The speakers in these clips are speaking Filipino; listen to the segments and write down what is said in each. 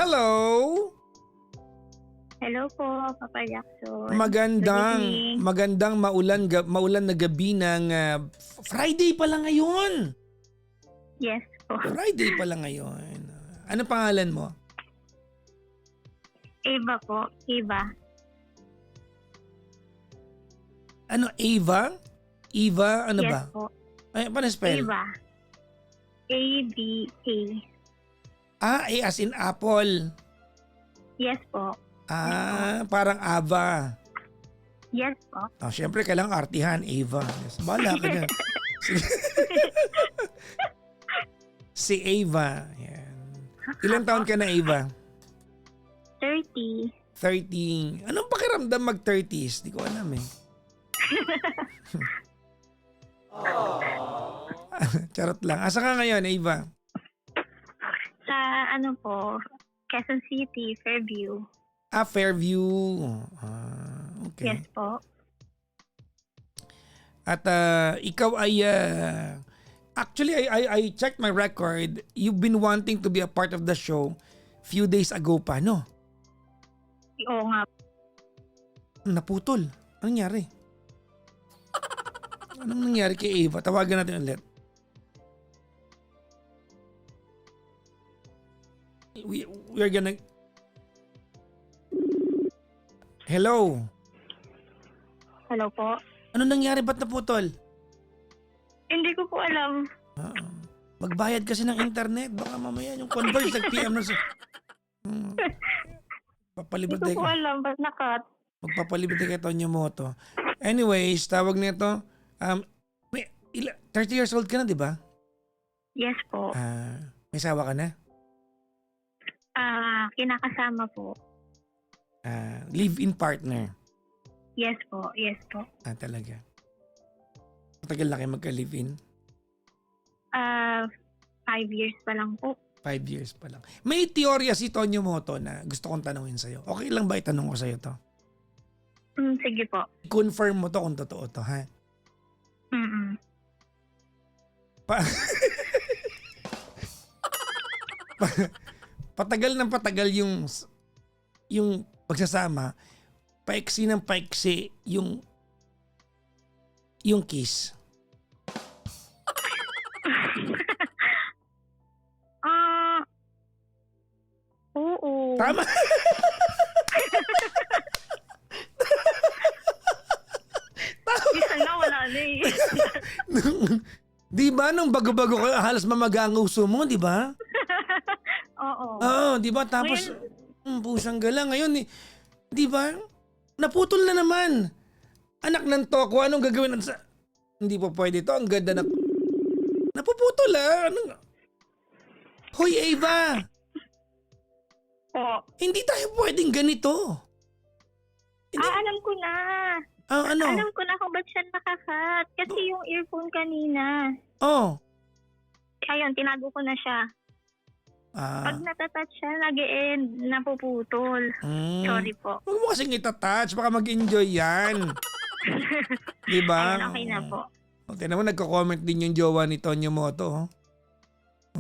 Hello! Hello po, Papa Jackson. Magandang, Good evening. magandang maulan na gabi ng Friday pala ngayon. Yes po. Friday pala ngayon. Ano pangalan mo? Eva po. Eva. Ano, Eva? Eva, ano Yes ba? po. Ay, paano spell? Eva. A-V-A. A as in apple. Yes po. Parang Ava. Yes po. Oh, syempre kailangang artihan, Eva. Yes, bahala ka na. Si Eva. Yan. Ilang taon ka na, Eva? 30. 30. Anong pakiramdam mag-30s? Di ko alam eh. Charot lang. Asa ka ngayon, Eva? Sa ano po, Quezon City, Fairview. Fairview. Okay. Yes po. At ikaw ay actually I checked my record. You've been wanting to be a part of the show few days ago pa, no? Oo nga. Naputol. Anong nangyari? Anong nangyari kay Eva? Tawagan natin ulit. We're gonna... Hello? Hello po. Ano nangyari? Ba't naputol? Hindi ko po alam. Magbayad kasi ng internet. Baka mamaya yung Converge nag-PM na sa... Papalibre Hindi ko po tayo. alam. Ba't nakat? Magpapalibre tayo kay Tonyo Moto. Anyways, tawag nito. 30 years old ka na, di ba? Yes po. May sawa ka na? Kinakasama po. Live-in partner. Yes po. Yes po. Talaga. Matagal na kayo magka-live-in? 5 years pa lang po. 5 years pa lang. May teorya si Tonyo Moto na gusto kong tanungin sa'yo. Okay lang ba itanong ko sa'yo to? Sige po. Confirm mo to kung totoo to, ha? Patagal ng patagal yung pagsasama, paiksi ng paiksi yung kiss. Oo. Tama. Isa na wala na eh. Di ba nung bago-bago ko halos mamaga ang uso mo, di ba? Oo. Oo, di ba? Tapos pusang gala ngayon eh. Di ba? Naputol na naman. Anak ng toko, anong gagawin? Hindi po pwede to. Ang ganda na... Napuputol ah. Hoy Eva. Hindi tayo pwedeng ganito. Alam ko na. Ano? Alam ko na kung ba't siya nakakat. Kasi yung earphone kanina. Oh. Ayun, tinago ko na siya. Pag natatouch siya, nag-e-end, napuputol. Sorry po. Huwag mo kasing itatouch. Baka mag-enjoy yan. Diba? Ayun, okay na po. Okay naman, nagko-comment din yung jowa ni Tonyo Moto.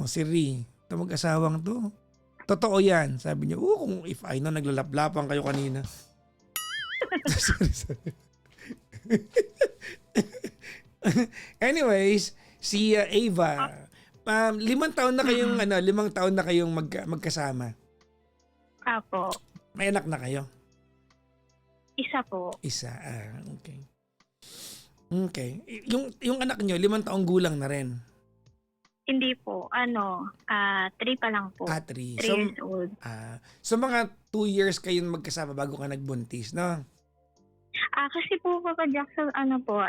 Si Ri. Ito mag-asawang to. Totoo yan. Sabi niya, kung if I know, naglalaplapan kayo kanina. sorry. Anyways, si Ava, 5 taon na kayong 5 taon na kayong magkasama. Apo. May anak na kayo? Isa po. Isa. Okay. Okay. Yung anak nyo, 5 taong gulang na rin. Hindi po. 3 pa lang po. 3. 3 years old. So mga 2 years kayong magkasama bago ka nagbuntis, no? Kasi po, Papa Jackson,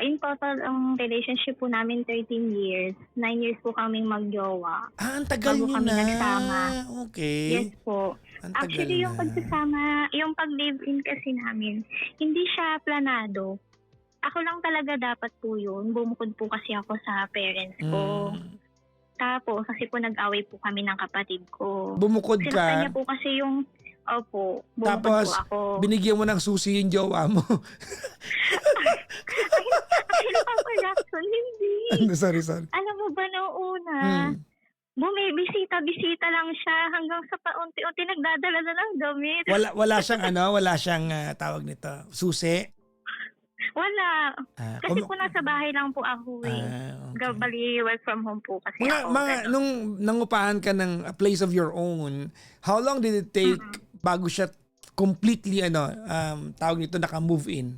in total, ang relationship po namin 13 years. 9 years po kaming magjowa. Ang tagal bago nyo kami na. nagsama. Okay. Yes po. Ang tagal Actually, yung na. pagsasama, yung pag-live-in kasi namin, hindi siya planado. Ako lang talaga dapat po yun. Bumukod po kasi ako sa parents ko. Tapos, kasi po nag-away po kami ng kapatid ko. Bumukod Sinaktan ka. niya po kasi yung, bumukod Tapos, po ako. binigyan mo ng susi yung jowa mo. Ay, Papa Jackson, hindi. Sorry. Alam mo ba noong una, bumibisita-bisita lang siya hanggang sa paunti-unti nagdadala na ng damit. Wala siyang wala siyang tawag nito, susi? Wala. Ah, Kasi po nasa bahay lang po ako eh. okay. Bali, work from home po kasi ako. Mga ganun. nung nangupahan ka ng a place of your own, how long did it take bago siya completely tawag nito naka-move in?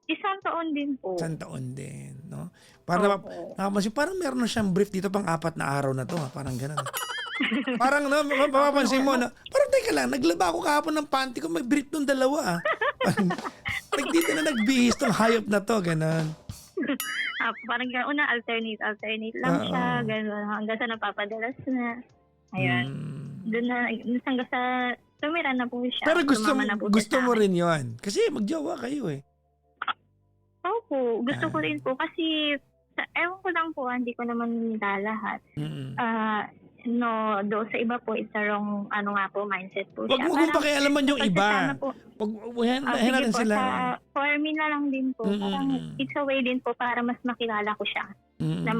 Isang taon din po. Isang taon din, no? Para nakapansin, parang meron na siyang brief dito pang 4 na araw na to, parang gano'n. Parang mapapansin mo na, parang teka lang, naglaba ako kahapon ng panty ko, may brief nung dalawa Parang, dito na nagbihis tong hayop na to, gano'n. Parang una alternate lang siya, gano'n, hanggang sa napapadalas na. Ayun. Doon na, hanggang sa tumira na po siya. Pero gusto siya mo rin yon kasi magjowa kayo eh. Opo, gusto ko rin po kasi ewan ko lang po, hindi ko naman lalahat. Do sa iba po, it's a wrong, mindset po Wag siya. mo kung pakialaman yung iba. Wag natin po, sila. for me na lang din po. Parang it's a way din po para mas makilala ko siya. Na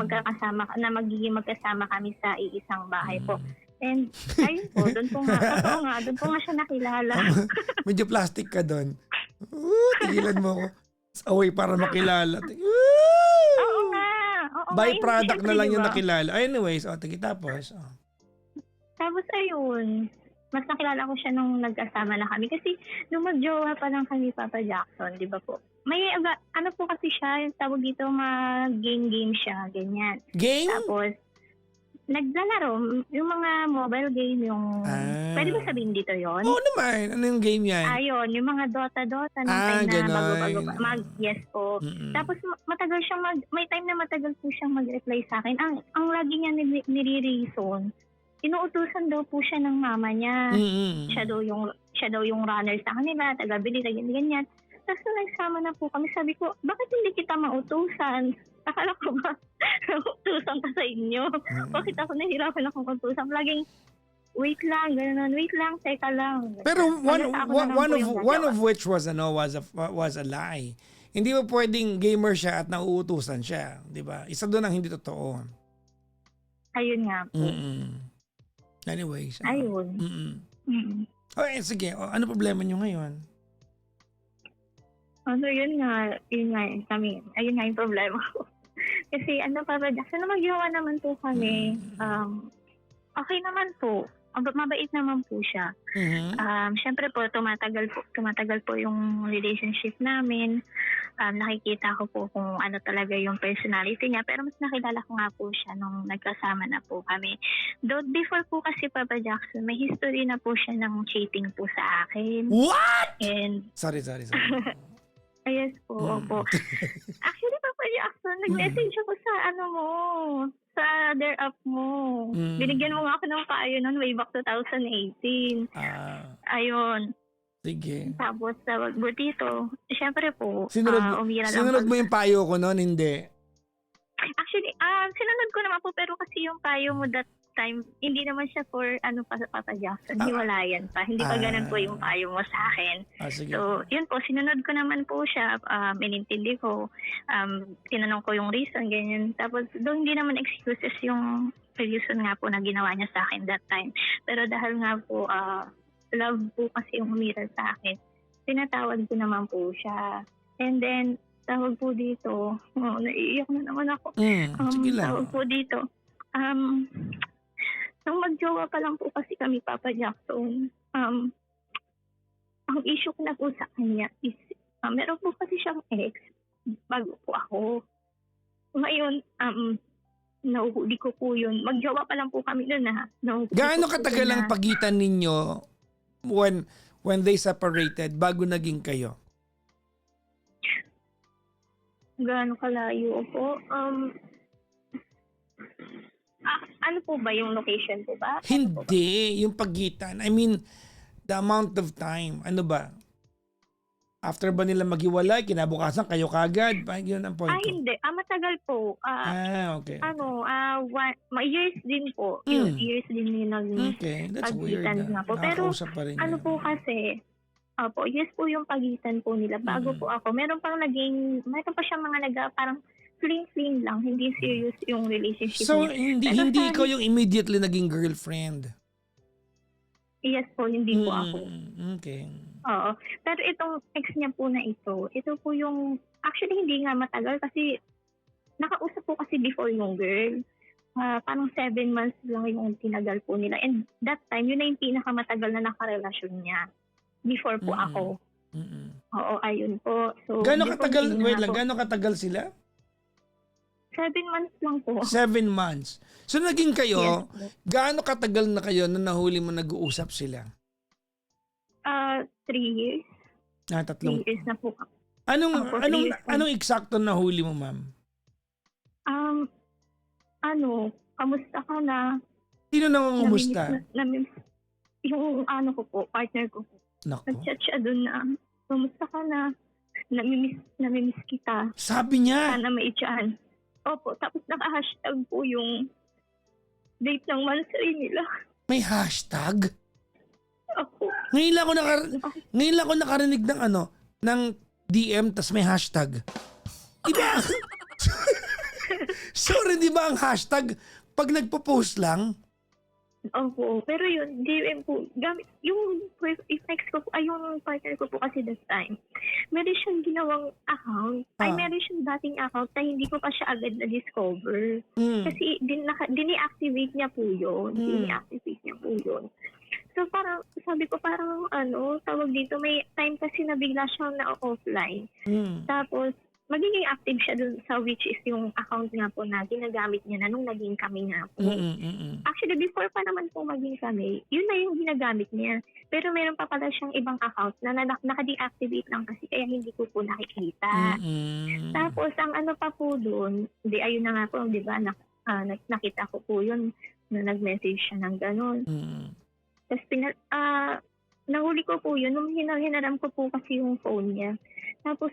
magiging magkasama kami sa iisang bahay po. And ayun po, doon po nga siya nakilala. Medyo plastic ka doon. Tigilan mo ako. Away para makilala. Oo nga. Byproduct na lang yung diba? nakilala. Anyways, tapos. Tapos ayun, mas nakilala ko siya nung nagkasama na kami. Kasi nung magjowa pa lang kami, Papa Jackson, di ba po? May, po kasi siya, yung tawag dito, mag-game siya, ganyan. Game? Tapos, naglalaro, yung mga mobile game, yung, pwede ba sabihin dito yon? Oo naman, ano yung game yan? Ayun, yung mga Dota, nung time na bago-bago pa. Yes po. Tapos matagal siyang may time na matagal po siyang mag-reply sa akin. Ang lagi niya nire-reason, inuutusan daw po siya ng mama niya. Siya daw yung runner sa kanila, taga-bili, ganyan. Tapos nung nagsama na po kami, sabi ko, bakit hindi kita mautusan? Akala ko ba, utusan ka sa inyo? Bakit ako nahirapan akong utusan? Laging, wait lang, teka lang. Pero one of which was a lie. Hindi ba pwedeng gamer siya at nauutusan siya, 'di ba? Isa doon ang hindi totoo. Ayun nga po. Anyways. Ayun. Okay, sige. Ano problema niyo ngayon? Yun nga kami. Ayun nga yung problema ko. Kasi Papa Jackson, magjowa naman po kami. Okay naman po. Mabait naman po siya. Siyempre po, tumatagal po yung relationship namin. Nakikita ko po kung ano talaga yung personality niya. Pero mas nakilala ko nga po siya nung nagkasama na po kami. Before po kasi, Papa Jackson, may history na po siya ng cheating po sa akin. What? And Sorry. yes po, opo. Actually, Papa Jackson, nag-message ako sa sa other app mo. Binigyan mo nga ako ng payo noon way back 2018. Ayun. Sige. Tapos, dito, syempre po, umira lang. Sinunod mo yung payo ko noon, hindi? Actually, sinunod ko naman po, pero kasi yung payo mo that time, hindi naman siya for Papa Jackson, hiwalayan pa. Hindi pa ganun po yung payo mo sa akin. Sige. So, yun po, sinunod ko naman po siya, inintindi ko, tinanong ko yung reason, ganyan. Tapos, doon hindi naman excuses yung reason nga po na ginawa niya sa akin that time. Pero dahil nga po, love po kasi yung umiral sa akin, tinatawad ko naman po siya. And then, tawag po dito, naiiyak na naman ako. Sige lang. Tawag po dito, nung magjowa pa lang po kasi kami, Papa Jackson, ang issue ko na po sa kanya is, meron po kasi siyang ex, bago po ako. Ngayon, nahuhuli ko po yun. Magjowa pa lang po kami nun ha. Gaano katagal ang pagitan ninyo when they separated bago naging kayo? Gaano kalayo po? Ano po ba yung location po ba? Hindi, yung pagitan. I mean, the amount of time. Ano ba? After ba nila maghiwalay, kinabukasan kayo kagad? Yun ang point ko. Hindi. Matagal po. Okay. Years din po. Years din yung okay, that's weird. nga po. Pero pa rin po kasi, years po yung pagitan po nila. Bago po ako, meron pa siyang mga parang fling-fling lang, hindi serious yung relationship So, niya. hindi Pero hindi sa- ikaw yung immediately naging girlfriend. Yes po, hindi po ako. Okay. Oo. Pero itong ex niya po na ito po yung, actually hindi nga matagal kasi nakausap po kasi before yung girl. Parang 7 months lang yung tinagal po nila. And that time, yun na yung pinakamatagal na nakarelasyon niya. Before po ako. Oo, ayun po. So, Gaano before katagal, yun wait nga lang, po, gaano katagal sila? 7 months lang po. 7 months. So naging Yes kayo, po. gaano katagal na kayo na nahuli mo nag-uusap sila? 3 years. 3 Tatlong. years na po. Anong Opo, 3 anong years po. anong eksakto nahuli mo, ma'am? Kamusta ka na? Sino nang kumusta? Yung ko po, partner ko po. Nako. Nag-chat siya doon na, kamusta ka na? Namimiss kita. Sabi niya, Sana maitsahan. Opo, tapos naka-hashtag po yung date ng monthsary nila. may hashtag? Opo. Ngayon lang ako nakarinig ng ng DM tas may hashtag. Diba? Sorry, di ba ang hashtag pag nagpo-post lang? Opo, pero yun, DM po, gamit, yung ex ko po, yung partner ko po kasi this time, meron siyang ginawang account, meron siyang dating account na hindi ko pa siya agad na-discover. Kasi dini-activate niya po yun. So parang, sabi ko parang tawag dito, may time kasi na bigla siyang na-offline. Tapos, magiging active siya dun sa which is yung account nga po na ginagamit niya na nung naging kami nga po. Actually, before pa naman po maging kami, yun na yung ginagamit niya. Pero meron pa pala siyang ibang account na naka-deactivate lang kasi kaya hindi ko po nakikita. Tapos, ang pa po dun, ayun na nga po, di ba, nakita ko po yun na nag-message siya ng gano'n. Tapos, nahuli ko po yun, nung hinaram ko po kasi yung phone niya. Tapos,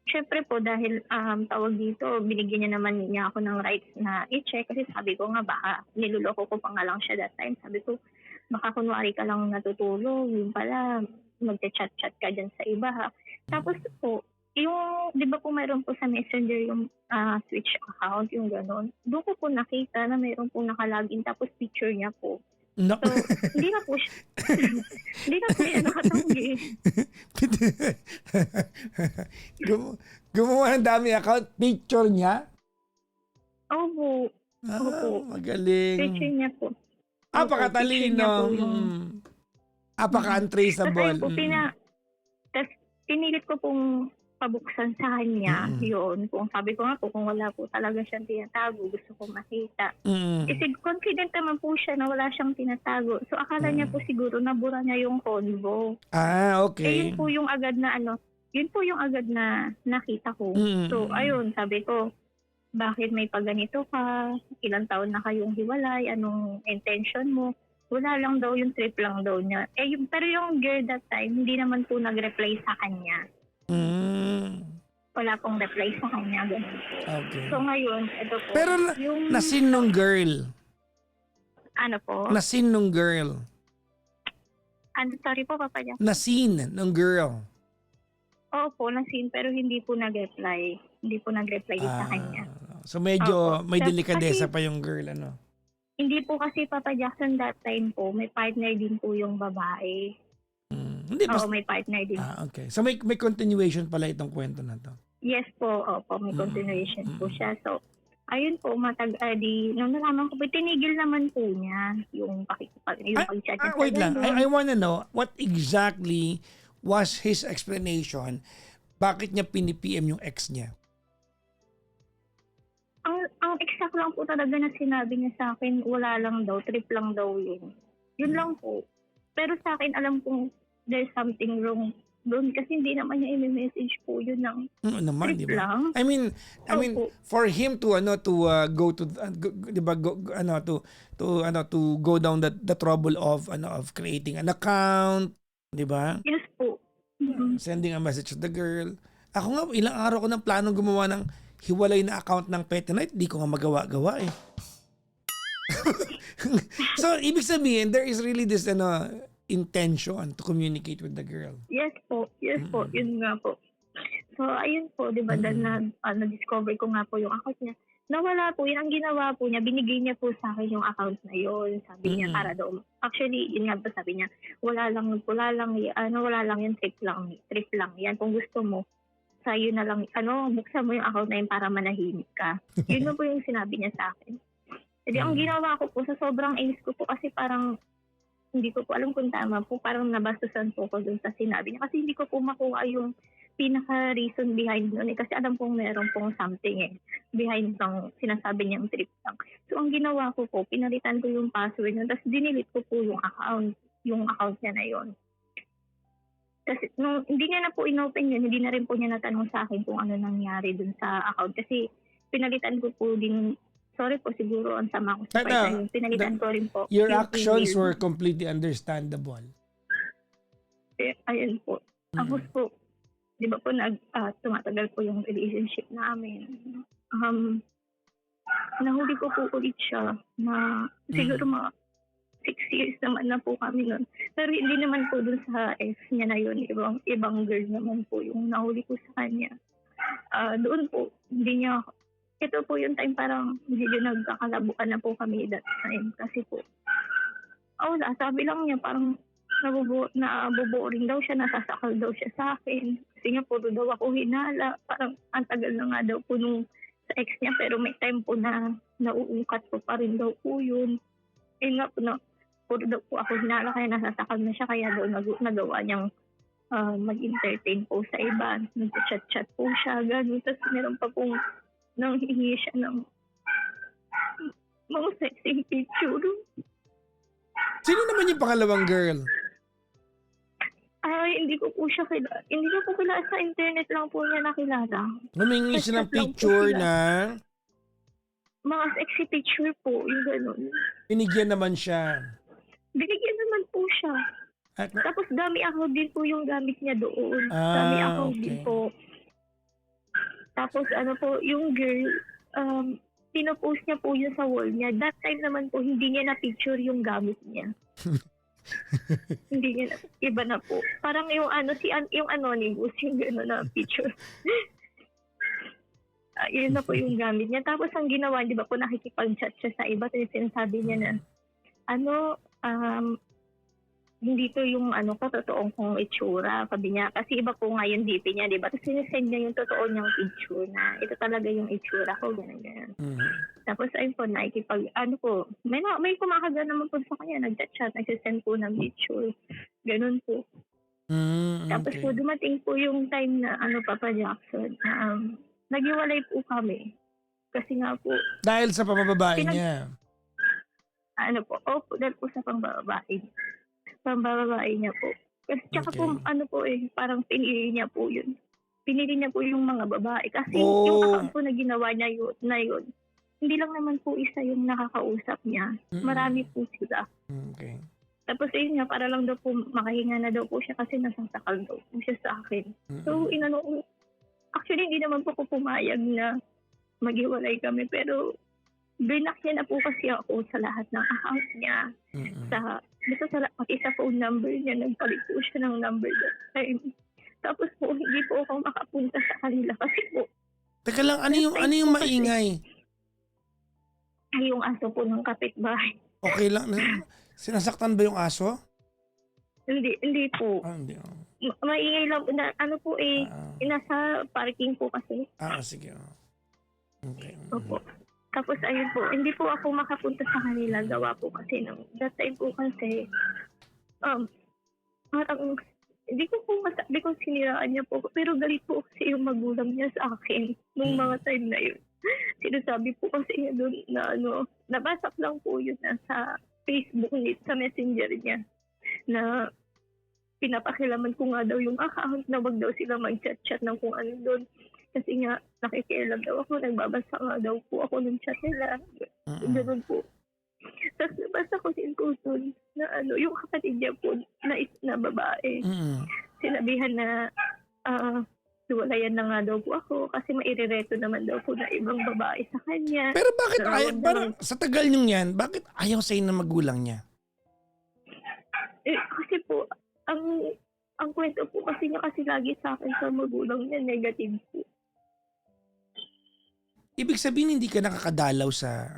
syempre po dahil tawag dito, binigyan niya naman niya ako ng rights na i-check kasi sabi ko nga baka niluloko ko pa nga lang siya that time. Sabi ko baka kunwari ka lang natutulog, yun pala magte-chat-chat ka dyan sa iba ha. Tapos po, yung di ba po mayroon po sa Messenger yung switch account, yung gano'n. Doon ko po nakita na mayroon po nakalagin tapos picture niya po. No. So, hindi na po siya nakatanggi. Gumawa ng dami account, picture niya? Opo. Magaling. Picture niya po. Apakatalino. Apaka-untraceable. Tapos pinilit ko pong pabuksan sa kanya yun. Kung sabi ko nga po, kung wala po talaga siyang tinatago, gusto kong makita. Kasi confident naman po siya na wala siyang tinatago. So akala niya po siguro nabura niya yung convo. Okay. Yun po yung agad na nakita ko. So ayun, sabi ko, bakit may pagganito ka? Ilang taon na kayong hiwalay? Anong intention mo? Wala lang daw, yung trip lang daw niya. Pero yung girl that time, hindi naman po nag-reply sa kanya. Wala pong reply sa kanya. Ganun po. Okay. So ngayon, ito po. Pero nasin nung girl. Ano po? Nasin nung girl. Sorry po, Papa Jack. Nasin nung girl. Opo, nasin pero hindi po nag-reply. Hindi po nag-reply sa kanya. So medyo Opo. may delikadesa Kasi- pa yung girl, Hindi po kasi Papa Jackson that time po, may partner din po yung babae. Hindi Oo, may partner din. okay. So may continuation pala itong kwento na to. Yes po, opo, may continuation po siya. So, ayun po, nung nalaman ko po, tinigil naman po niya yung pag-chat niya. Wait lang. I wanna know what exactly was his explanation. Bakit niya pini-PM yung ex niya? Ang exact lang po talaga na sinabi niya sa akin, wala lang daw, trip lang daw yun. Yun lang po. Pero sa akin, alam kong there's something wrong doon kasi hindi naman niya i-message po yun ng Naman, trip di ba? lang. I mean for him to go to di ba to go down the trouble of creating an account, di ba? Yes po. Sending a message to the girl. Ako nga ilang araw ko ng plano gumawa ng hiwalay na account ng Pet Night, di ko nga magawa-gawa eh. So ibig sabihin there is really this intention to communicate with the girl. Yes po. Yun nga po. So, ayun po, di ba, dahil na-discover ko nga po yung account niya. Nawala po, yun ang ginawa po niya, binigay niya po sa akin yung account na yun. Sabi niya, para daw, actually, yun nga po sabi niya, wala lang, yan, trip lang. Yan, kung gusto mo, sa'yo na lang, buksan mo yung account na yun para manahimik ka. Yun na po yung sinabi niya sa akin. Jadi, ang ginawa ko po, sa sobrang ace ko po, kasi parang, hindi ko po alam kung tama po, parang nabastusan po ko dun sa sinabi niya. Kasi hindi ko po makuha yung pinaka-reason behind nun kasi alam kong meron pong something behind ng sinasabi niyang trip lang. So, ang ginawa ko po, pinalitan ko yung password nun, tapos dinilit ko po yung account niya na yun. Kasi nung hindi niya na po inopen yun, hindi na rin po niya natanong sa akin kung ano nangyari dun sa account. Kasi pinalitan ko po din, sorry po siguro ang sama ko sa part na yun. Pinalitan ko rin po. Your yung actions email. were completely understandable. Ayun po. Tapos po, di ba po tumatagal po yung relationship namin. Nahuli ko po ulit siya na siguro mga 6 years naman na po kami nun. Pero hindi naman po dun sa ex niya na yun. Ibang girl naman po yung nahuli ko sa kanya. Doon po, hindi niya, ito po yung time parang hindi nagkakalabuan na po kami that time. Kasi po, wala, sabi lang niya parang naboboring daw siya, nasasakal daw siya sa akin. Kasi nga puro daw ako hinala. Parang ang tagal na nga daw po nung sa ex niya pero may time po na nauungkat po pa rin daw po yun. Nga po na puro daw po ako hinala kaya nasasakal na siya kaya daw nagawa niyang mag-entertain po sa iba. Nag-chat-chat po siya, gano'n. Tapos meron pa pong nanghihingi siya ng mga sexy picture. Sino naman yung pangalawang girl? Hindi ko po siya kilala. Hindi ko po kilala sa internet lang po niya nakilala. Humingi siya ng picture na mga sexy picture po, yung gano'n. binigyan naman siya. Binigyan naman po siya. At, Tapos dami ako din po yung gamit niya doon. Dami ako din okay. po. Tapos po, yung girl, pinopost niya po yun sa wall niya. That time naman po, hindi niya na-picture yung gamit niya. Hindi niya na, iba na po. Parang yung yung anonymous, yung gano'n na picture. Yun na po yung gamit niya. Tapos ang ginawa, di ba po, nakikipag-chat siya sa iba. Tapos sinasabi niya na, hindi to yung katotoong kong itsura. Sabi niya, kasi iba po nga yung DP niya, di ba? Tapos sinesend niya yung totoo niyang picture na ito talaga yung itsura ko, gano'n. Tapos ayun po, may kumakaga naman po sa kanya, nag-chat, nagsisend po ng picture. Ganun po. Tapos po, dumating po yung time na Papa Jackson, naghiwalay po kami. Kasi nga po, dahil sa pamababae niya. dahil po sa pambababae niya po. Kasi tsaka po, parang pinili niya po yun. Pinili niya po yung mga babae. Kasi yung account po na ginawa niya yun, hindi lang naman po isa yung nakakausap niya. Marami po sila. Okay. Tapos yun nga, para lang daw po makahinga na daw po siya kasi nasasakal daw po siya sa akin. So, actually, hindi naman po ko pumayag na maghiwalay kami. Pero, blinak niya na po kasi ako sa lahat ng account niya. Pati sa phone number niya, nagpalit po siya ng number that time. Tapos po, hindi po ako makapunta sa kanila kasi po. Teka lang, ano yung maingay? Yung aso po ng kapitbahay. Okay lang. Sinasaktan ba yung aso? Hindi po. Hindi. Maingay lang po na nasa parking po kasi. Sige. Okay. Opo. Tapos ayun po, hindi po ako makapunta sa kanila. Gawa po kasi that time po kasi parang hindi ko po masabi kung siniraan niya po. Pero galit po kasi yung magulang niya sa akin nung mga time na yun. Sinasabi po kasi niya doon na nabasa lang po yun sa Facebook sa messenger niya na pinapakilaman ko nga daw yung account na wag daw sila mag-chat-chat ng kung ano doon. Kasi nga, nakikialam daw ako, nagbabasa nga daw po ako ng chat nila. Ganun po. Tapos nabasa ko din po doon na yung kapatid niya po na babae. Sinabihan na walayan na nga daw po ako kasi mairereto naman daw po na ibang babae sa kanya. Pero bakit sa tagal niyong yan, bakit ayaw sa'yo ng magulang niya? Kasi po, ang ang kwento po kasi niya kasi lagi sa akin sa magulang niya negative po. Ibig sabihin hindi ka nakakadalaw sa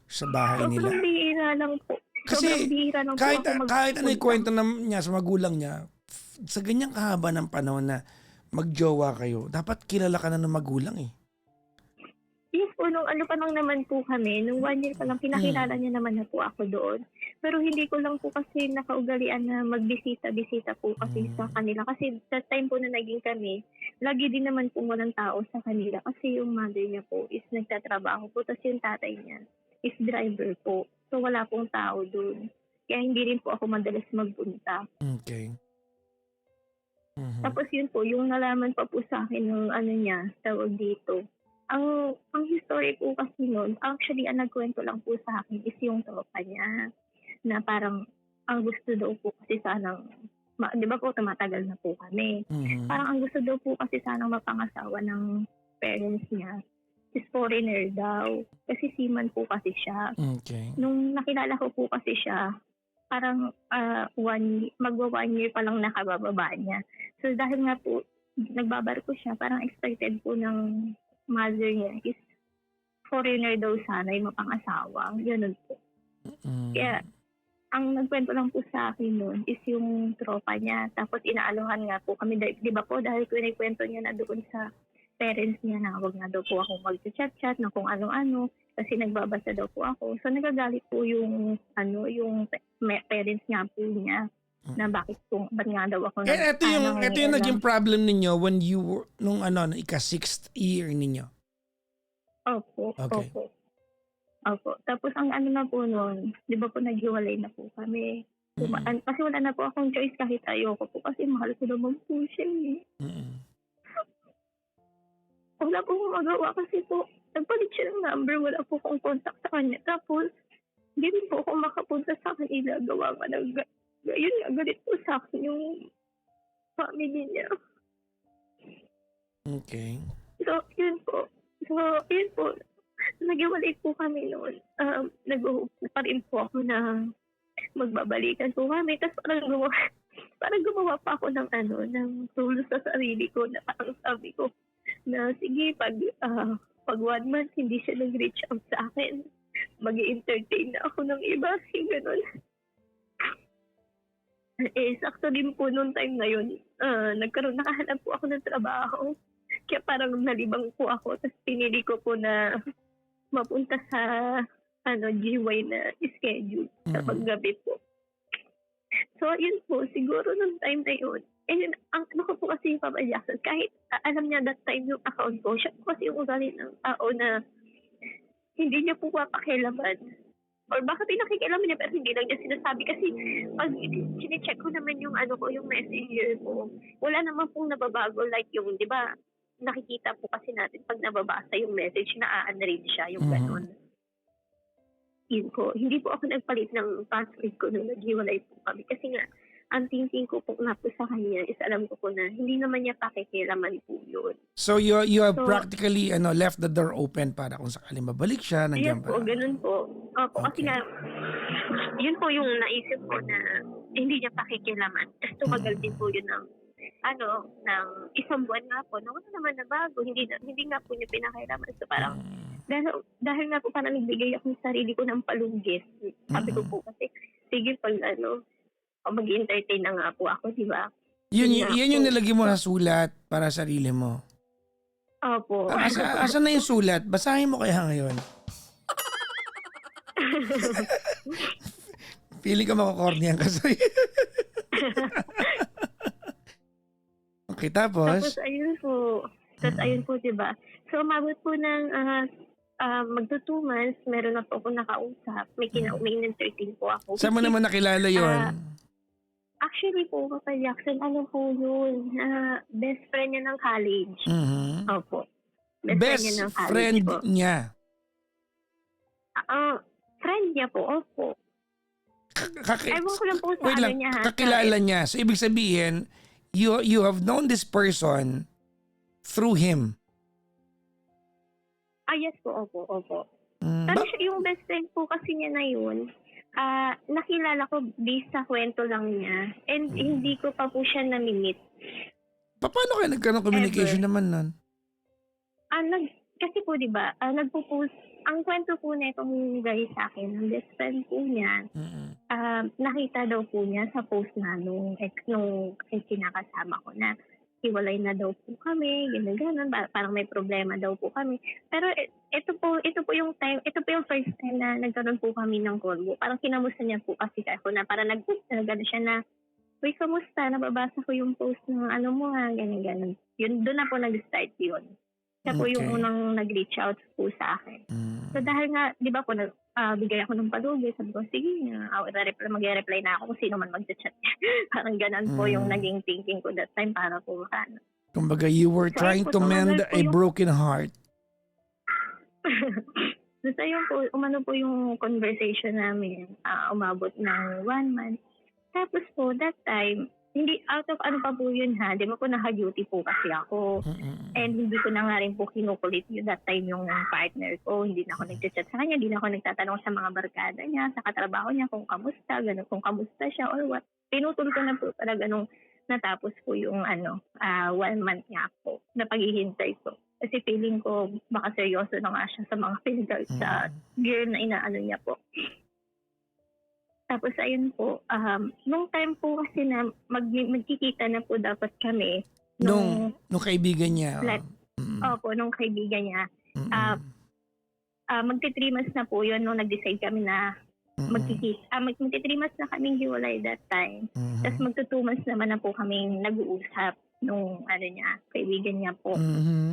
sa bahay nila? Sobrang bihira lang po. Sobrang Kasi bihira lang po kahit ako kahit ano yung magpunta. kwento niya sa magulang niya, sa ganyang kahaba ng panahon na magjowa kayo, dapat kilala ka na ng magulang eh. Yes po, nung ano pa lang naman po kami, nung 1 year pa lang, pinakilala niya naman na po ako doon. Pero hindi ko lang po kasi nakaugalian na magbisita-bisita po kasi sa kanila. Kasi that time po na naging kami, lagi din naman po walang tao sa kanila. Kasi yung mother niya po is nagtatrabaho po, tapos yung tatay niya is driver po. So wala pong tao doon. Kaya hindi rin po ako madalas magpunta. Okay. Mhm. Tapos yun po, yung nalaman pa po sa akin ng ano niya, tawag dito. Ang history po kasi noon, actually ang nagkwento lang po sa akin is yung tropa niya. Na parang ang gusto daw po kasi sanang, di ba po tumatagal na po kami. Mhm. Parang ang gusto daw po kasi sanang mapangasawa ng parents niya is foreigner daw. Kasi seaman po kasi siya. Okay. Nung nakilala ko po kasi siya, parang magwa 1 year pa lang nakabababa niya. So dahil nga po, nagbabarko siya, parang expected po ng mother niya is foreigner daw sana yung mapangasawa. Ganun po. Mm. Kaya ang nagkwento lang po sa akin noon is yung tropa niya. Tapos inaaluhan nga po kami, di ba po, dahil kwento niya na doon sa parents niya na wag na daw po akong mag-chat-chat na kung ano-ano kasi nagbabasa daw po ako. So nagagalit po yung parents niya po niya na ba't nga daw ako Ito yung naging problem ninyo when you were, nung ika-6th year ninyo. Opo, Okay. Opo. Tapos ang ano na po noon, di ba po naghiwalay na po kami. Kasi wala na po akong choice kahit ayoko po kasi mahal ko naman po siya eh. Mm. Wala po akong magawa kasi po nagpalit siya ng number, wala po akong contact sa kanya. Tapos hindi rin po ako makapunta sa kanila, gawa nga yun nga, galit po sa akin yung family niya. Okay. So, yun po. Naghiwalay po kami noon. Nag-hope pa rin po ako na magbabalikan po kami. Tapos parang gumawa pa ako ng rules sa sarili ko na parang sabi ko na sige, pag 1 month hindi siya nag-reach out sa akin, mag-i-entertain na ako ng iba. Yung ganun. Sakto din po noong time na yun, nakahanap po ako ng trabaho. Kaya parang nalibang po ako. Tapos pinili ko po na mapunta sa GY na schedule sa paggabi po. So, yun po, siguro noong time na yun. Ang ano ko po kasi yung Papa Jackson, kahit alam niya that time yung account ko, siya po kasi yung ugali ng tao na hindi niya po papakialaman. Or baka pinakikialaman niya pero hindi lang niya sinasabi kasi pag sine-check ko naman yung yung messenger ko, wala naman pong nababago like yung, di ba, nakikita po kasi natin pag nababasa yung message na unread siya, yung ganun. Yun po. Hindi po ako nagpalit ng password ko nung naghiwalay po kami kasi nga, ang thinking ko po nga po sa kanya is alam ko po na hindi naman niya pakikialaman po yun. So you have practically left the door open para kung sakaling mabalik siya, nandiyan Yes po, ganun po. Opo, kasi nga, yun po yung naisip ko na hindi niya pakikialaman. Tapos tumagal din po yun ng isang buwan nga po, wala naman na bago, hindi nga po niya pinakialaman. So parang, dahil nga po parang nagbigay ako ng sarili ko ng palunggis. Sabi ko po kasi, sige pag mag-entertain na nga po ako, di ba? Yun yung nilagay mo na sulat para sa sarili mo. Opo. Asan na yung sulat? Basahin mo kaya ngayon. Feeling ko makakorniyan ka sa'yo. Okay, tapos? Tapos ayun po, di ba? So, umabot po ng magto 2 months, meron na po ako nakausap. May in-entertain po ako. Saan mo naman nakilala yun? Actually po, Papa Jackson, po yun? Best friend niya ng college. Opo. Best friend niya ng college friend po. niya? Friend niya po, opo. Ewan ko lang po sa Wait lang, niya. kakilala niya. So, ibig sabihin, you have known this person through him. Yes po, opo. Pero yung best friend po kasi niya na yun, Nakilala ko based sa kwento lang niya. And hindi ko pa po siya nami-meet. Paano kayo nagkaroon ng communication naman nun? Kasi po, di ba, nagpo-post, ang kwento po na itong guy sa akin, ang best friend po niya, nakita daw po niya sa post na nung kinakasama ko na hiwalay na daw po kami, ganun, parang may problema daw po kami. Pero ito po yung first time na nagkaroon po kami ng convo. Parang kinamusta niya po kasi ako na parang nag-ano siya na, uy, kamusta? Nababasa ko yung post ng ano mo ha, ganun. Yun, doon na po nag-start yun. Siya po yung unang nag-reach out po sa akin. So dahil nga, di ba po, bigay ako ng palugi, sabi ko, sige, mag-reply na ako kung sino man mag-chat. Parang ganun po yung naging thinking ko that time para po makano. Kumbaga, you were trying to mend a broken heart. Basta yun po, umano po yung conversation namin, umabot ng 1 month. Tapos po, that time, hindi out of ano pa po yun ha, di ba po naka-duty po kasi ako. And hindi ko na nga rin po kinukulit yun that time yung partner ko. Hindi na ako nag-chat sa kanya, hindi na ako nagtatanong sa mga barkada niya, sa katrabaho niya kung kamusta, gano'n, kung kamusta siya or what. Pinutol ko na po talaga nung natapos po yung 1 month niya po na paghihintay ko. Kasi feeling ko baka seryoso na nga siya sa mga sa girl na inaano niya po. Tapos ayun po, nung time po kasi na magkikita na po dapat kami. Nung kaibigan niya. Opo, nung kaibigan niya. Magti-3 months na po yun nung nag-decide kami na magkikita. Magti-3 months na kaming hiwalay that time. Tapos magto-2 months naman na po kaming nag-uusap nung kaibigan niya po.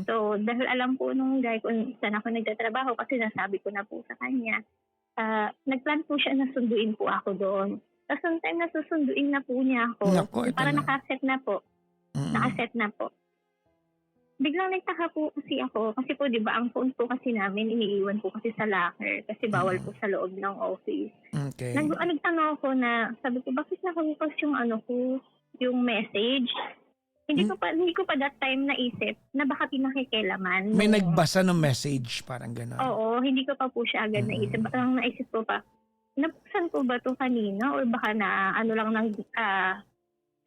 So dahil alam po nung guy kung saan ako nagtatrabaho kasi nasabi ko na po sa kanya, nagplan po siya na sunduin po ako doon. Tapos nung time na susunduin na po niya ako, para nakaset na po. Nakaset na po. Biglang nagtaka po kasi ako, kasi po di ba ang phone po kasi namin iniiwan po kasi sa locker kasi bawal po sa loob ng office. Okay. Nagtanong ako na, sabi ko, bakit nakabukas yung yung message? Hindi ko pa that time naisip na baka pinakikialaman. May nagbasa ng message, parang gano'n. Oo, hindi ko pa po siya agad naisip. Parang naisip ko pa, nabuksan ko ba ito kanina or baka na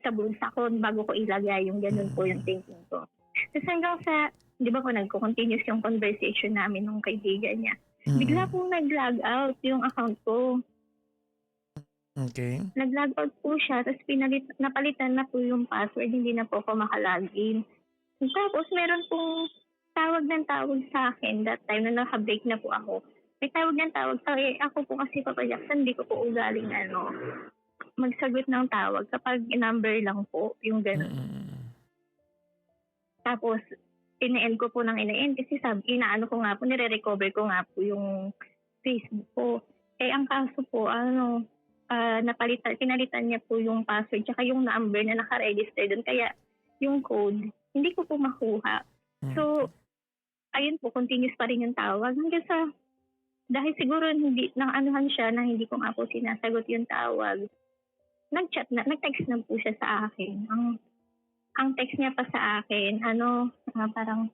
sa bulsa ko bago ko ilagay yung ganun po yung thinking ko. Tapos hanggang sa, di ba po nagko-continuous yung conversation namin nung kaibigan niya. Bigla po nag-log out yung account ko. Okay. Nag-log out po siya, tapos napalitan na po yung password, hindi na po ako makalagin. Tapos meron pong tawag sa akin that time na naka-break na po ako. May tawag ng tawag. Ako po kasi Papa Jackson, hindi ko po ugaling magsagot ng tawag kapag number lang po, yung gano'n. Tapos, ina-end ko po ng ina-end kasi inaano ko nga po, nire-recover ko nga po yung Facebook ko. Ang kaso po, pinalitan niya po yung password tsaka yung number na naka-register doon. Kaya yung code, hindi ko po makuha. So, ayun po, continuous pa rin yung tawag. Hanggang sa, dahil siguro hindi, nang-anuhan siya na hindi ko nga po sinasagot yung tawag, nag-text na po siya sa akin. Ang text niya pa sa akin, parang,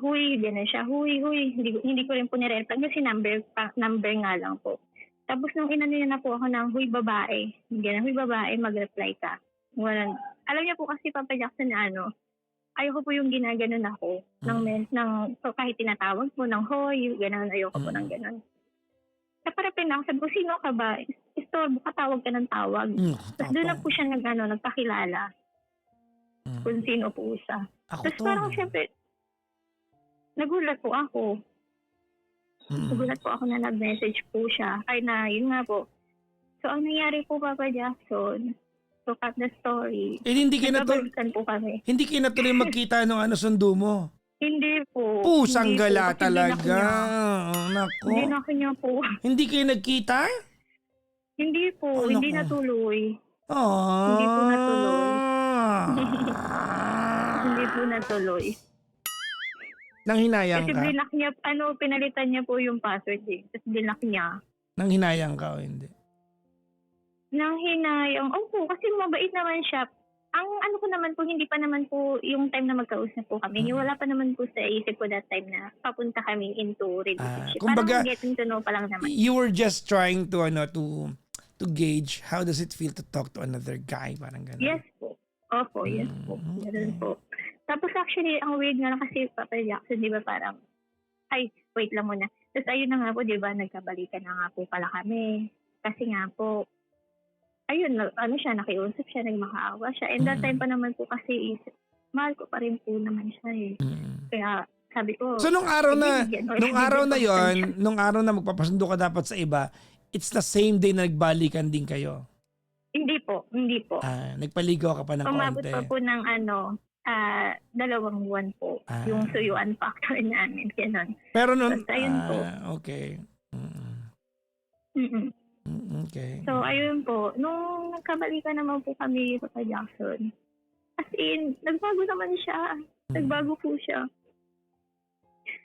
huy, gano'n siya, huy, hindi ko rin po nire-reply kasi number nga lang po. Tapos nung inano niya na po ako ng huy babae, mag-reply ka. Alam niya po kasi Papa Jackson na ayoko po yung ginaganon ako so kahit tinatawag po ng hoy, gano'n, ayoko po ng gano'n. Naparapin na ako, sabi ko, sino ka ba? Istorbo, katawag ka ng tawag. Tapos doon na po siya nagpakilala kung sino po siya. Tapos parang siyempre, nagulat po ako. Nagulat po ako na nag-message po siya. Yun nga po. So, ang nangyari po, Papa Jackson, to cut the story, hindi kayo po kami. Hindi kayo natuloy magkita nung sundo mo? Hindi po. Pusang Hindi gala po, talaga. Nako. Hindi na kanya po. Hindi kayo nagkita? Hindi po. Hindi natuloy. Oh. Hindi po natuloy. Hindi po natuloy. Nanghinayang kasi ka? Kasi blinak niya, pinalitan niya po yung password Tapos blinak niya. Nanghinayang ka o hindi? Nanghinayang. Opo, kasi mabait naman siya. Ang ano ko naman po, hindi pa naman po yung time na magkausap po kami. Wala pa naman po sa isip ko that time na papunta kami into relationship. Kumbaga, Parang getting to know pa lang naman. you were just trying to gauge how does it feel to talk to another guy, parang gano'n. Yes po. Opo, yes po. Ganun po. Tapos actually, ang weird nga lang kasi Papa Jackson, di ba parang, ay, wait lang muna. Tapos ayun na nga po, di ba, nagkabalikan na nga po pala kami. Kasi nga po, ayun, ano siya, nakiusap siya, nagmakaawa siya. And that time pa naman po kasi is, mahal ko pa rin po naman siya eh. Kaya sabi ko, So nung araw na bibigyan. nung araw na magpapasundo ka dapat sa iba, it's the same day na nagbalikan din kayo. Hindi po. Nagpaligaw ka pa ng Umabot konti. pa po ng 2 buwan po. Yung suyuan factor namin. Ganun. Pero nun, Basta yun po. okay. Okay. So, ayun po. Nung nagkabalikan naman po kami sa Jackson, as in, nagbago naman siya. Nagbago po siya.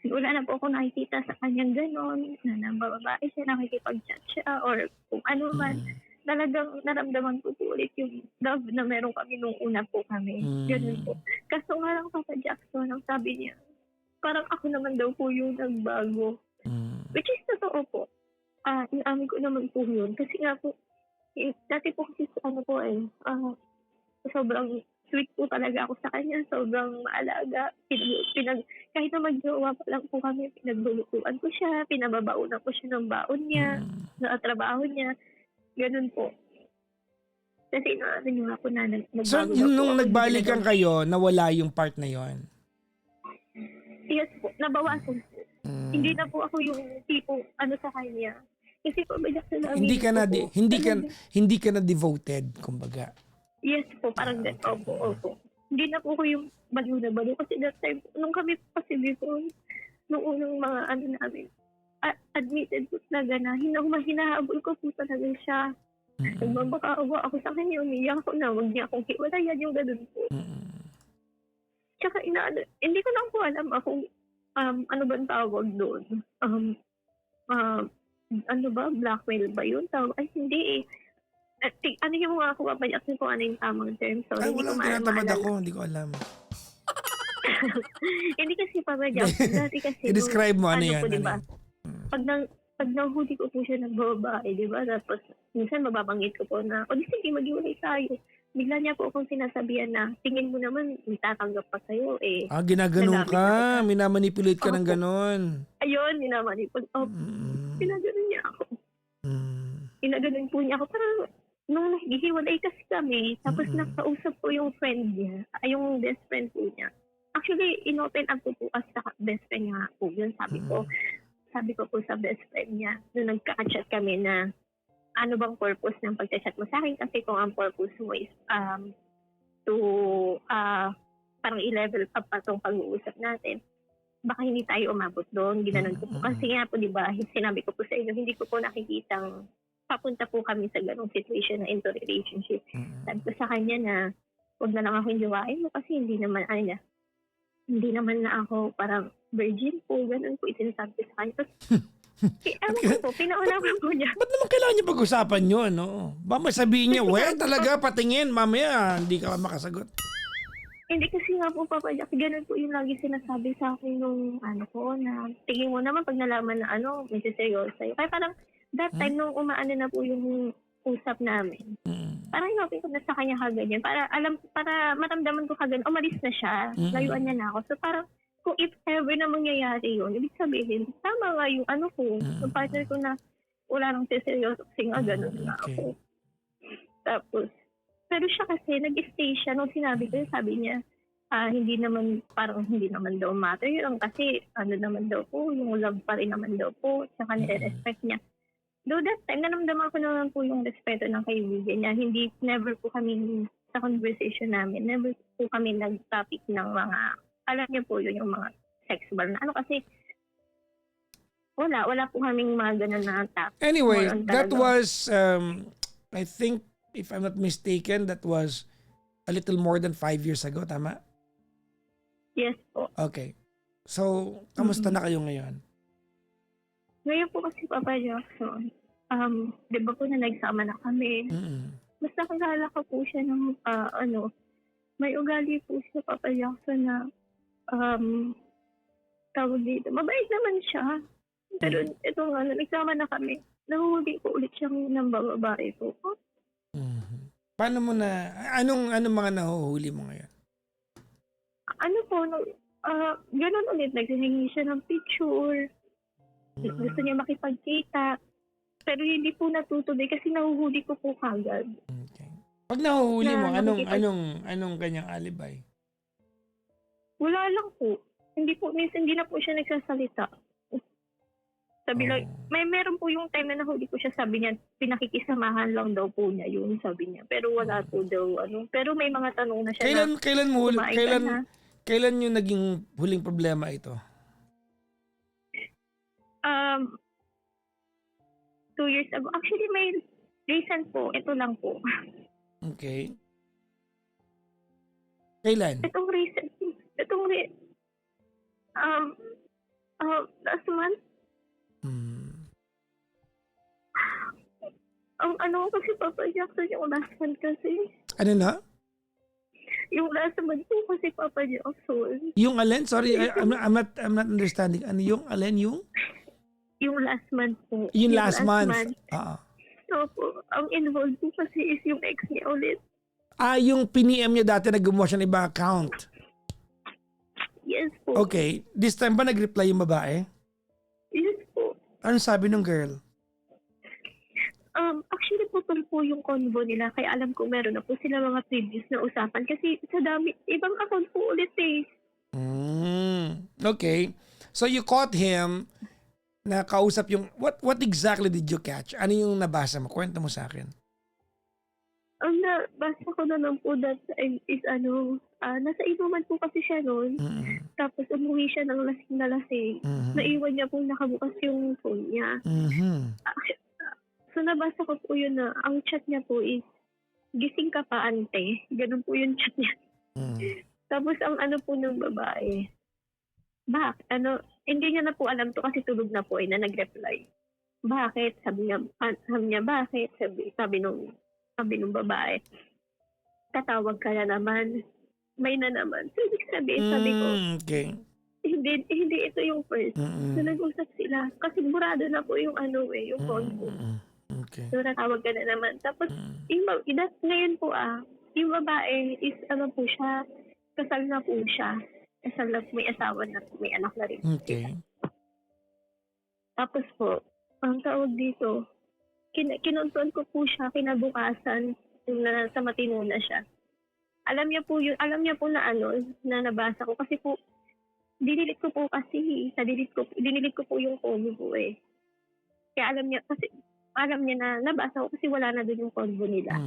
Wala na po ako nakikita sa kanyang ganon, na nababae siya, nakikipag-chat siya, or kung ano man. Talagang naramdaman ko po ulit yung love na meron kami nung una po kami. Ganun po. Kaso nga lang Papa Jackson, ang sabi niya, parang ako naman daw po yung nagbago. Which is totoo po. Inamin ko naman po yun. Kasi nga po, dati po kasi sobrang sweet po talaga ako sa kanya. Sobrang maalaga. Kahit na mag-jowa pa lang po kami, pinaglulutuan ko siya, pinababaunan ko siya ng baon niya, sa trabaho niya. Ganun po. Kasi inamin niyo nga po na nagbago. So nung nagbalikan kayo, nawala yung part na yon. Yes po, nabawasan po. Hindi na po ako yung tipo sa kanya. Kasi po Hindi ka na devoted, kumbaga. Yes po, parang opo. Hindi na po ako yung baliw na baliw. Kasi that time, nung kami kasi before, nung unang mga namin, admitted po talaga na hinahabol ko po talaga siya. Nagmabakaawa ako sa kanya, umiyak ako na, wag niya akong hiwalayan, yung ganun po. Tsaka hindi ko lang po alam kung ano ba ang tawag doon. Ano ba, blackmail ba yun? Ay, hindi eh. Ano yung mga kumapayasin kung ano yung tamang term. Ay, walang tinatamad ako, hindi ko alam. Hindi kasi Papa Jackson, dati kasi I-describe mo ano yan. Po, diba? Pag nahuli ko po siya ng babae, di ba? Tapos, minsan mababanggit ko po na, di sige, mag-iwalay tayo. Bigla niya po akong sinasabihan na, tingin mo naman, may tatanggap pa sa'yo eh. Ginaganon ka. Minamanipulate ka ng ganon. Ayun, minamanipulate. Ginaganon niya ako. Ginaganon po niya ako. Parang, nung naghihiwalay kasi kami, tapos nakausap ko yung friend niya, yung best friend po niya. Actually, inopen up ko po as sa best friend niya po. Yun, sabi ko po sa best friend niya, nung nagka-chat kami na, ano bang purpose ng pag-chat mo sa akin? Kasi kung ang purpose mo is parang i-level up pa itong pag-uusap natin, baka hindi tayo umabot doon. Ginanon ko po. Kasi nga po, di ba, sinabi ko po sa inyo, hindi ko po nakikitang papunta po kami sa ganong situation na into relationship. Sabi ko sa kanya na, huwag na lang ako yung jowain mo kasi hindi naman na ako parang virgin po, ganun po itinasabi ko sa kanya. Ewan ko po, pinaunawan ko niya. Ba't naman kailangan niya pag-usapan yun, no? Ba masabihin niya, well, talaga, patingin, mamaya, hindi ka makasagot. Hindi kasi nga po, Papa Jack, ganun po yung lagi sinasabi sa akin nung na tingin mo naman pag nalaman na may seryoso sa'yo. Kaya parang that time nung umaano na po yung usap namin, parang inopin ko na sa kanya kaganyan. Para maramdaman ko kaganyan, umalis na siya, layuan niya na ako. So parang, kung if ever na mangyayari yun, ibig sabihin, tama nga yung yung partner ko na wala nang seryoso kasi nga ganun na ako. Tapos, pero siya kasi, nag-stay siya. Nung sinabi ko, sabi niya, hindi naman daw matter yun. Kasi, naman daw po, yung love pa rin naman daw po. Saka nire-respect niya. Though that time, nanamdaman ko naman po yung respeto ng kaibigan niya. Never po kami, sa conversation namin, never po kami nag-topic ng mga, alam niyo po yun, yung mga sexual na kasi, wala po kaming mga ganun na topic. Anyway, that was, I think, if I'm not mistaken, that was a little more than 5 years ago, tama? Yes po. Okay. So, kamusta na kayo ngayon? Ngayon po kasi Papa Jackson, di ba po na nagsama na kami? Mas nakakala ko po siya ng may ugali po siya, Papa Jackson, na tawag dito. Mabait naman siya. Pero ito nga, nagsama na kami. Nahuhuli ko ulit siyang ng babae po. Mhm. Paano mo na, anong mga nahuhuli mo ngayon? Ano po, ganun ulit. Naghihingi siya ng picture. Gusto niya makipagkita. Pero hindi po natutuloy kasi nahuhuli ko po kagad. Okay. Pag nahuhuli mo, Na anong kanyang alibay? Wala lang po. Minsan hindi na po siya nagsasalita. Sabi lang, meron po yung time na nahuli ko siya, sabi niya, pinakikisamahan lang daw po niya yun, sabi niya. Pero wala po daw, Pero may mga tanong na siya Kailan yung naging huling problema ito? 2 years ago. Actually, may recent po. Ito lang po. Okay. Kailan? Last month. Ang kasi Papa Jackson, yung last month kasi. Ano na? Yung last month po kasi Papa Jackson. Yung alin? Sorry, I'm not understanding. Ano yung alin? Yung last month po. Yung last month. So po, ang involved po kasi is yung ex niya ulit. Yung piniem niya dati na gumawa siya ng ibang account. Yes po. Okay. This time ba nag-reply yung babae? Yes po. Ano sabi ng girl? Actually, putol po yung convo nila. Kaya alam ko meron na po sila mga previous na usapan. Kasi sa dami, ibang account po ulit eh. Okay. So you caught him na kausap yung... What exactly did you catch? Ano yung nabasa mo? Kwento mo sa akin. Ang nabasa ko na lang po that is nasa inuman po kasi siya noon. Tapos umuwi siya ng lasing na lasing. Naiwan niya po nakabukas yung phone niya. So nabasa ko po yun na ang chat niya po is, gising ka pa ante. Ganun po yung chat niya. Tapos ang po ng babae, hindi niya na po alam to kasi tulog na po na nag-reply. Bakit? Sabi niya bakit? Sabi nung babae, tatawag ka na naman. May na naman. So, ibig sabihin, sabi ko, okay. Hindi ito yung first. So, nag-usap sila. Kasi burado na po yung yung phone ko. Okay. So, natawag ka na naman. Tapos, ngayon po yung babae is po siya, kasal na po siya. Kasal na, may asawa na, may anak na rin. Okay. Tapos po, ang tawag dito, kinonfront ko po siya kinabukasan na sa matino na siya. Alam niya po na na nabasa ko kasi po dinilit ko po yung convo po eh. Kaya alam niya na nabasa ko kasi wala na doon yung convo nila.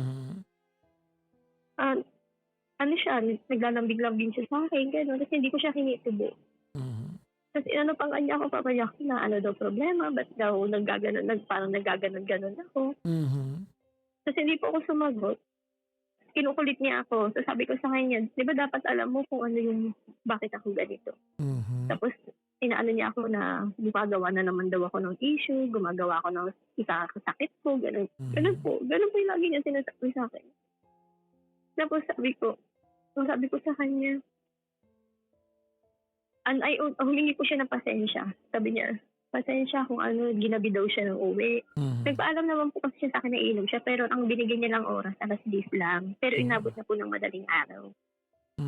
Siya, naglalambing-lambing siya sa akin, gano'n. Kasi hindi ko siya kinitubo. Kasi pang kanya ako, Papa Jackson, na daw problema, ba't daw parang nagaganon-ganon ako. Kasi hindi po ako sumagot. Kinukulit niya ako. So sabi ko sa kanya, di ba dapat alam mo kung bakit ako ganito. Tapos inaano niya ako na gumagawa na naman daw ako ng issue, gumagawa ako ng ikakasakit ko, gano'n. Ganun po yung lagi niya sinasabi sa akin. Tapos sabi ko sa kanya, humingi ko siya ng pasensya. Sabi niya, pasensya kung ginabi daw siya ng uwi. Nagpaalam naman po kasi siya sa akin na iinom siya, pero ang binigyan niya lang oras, 10:00 lang. Pero inabot na po ng madaling araw.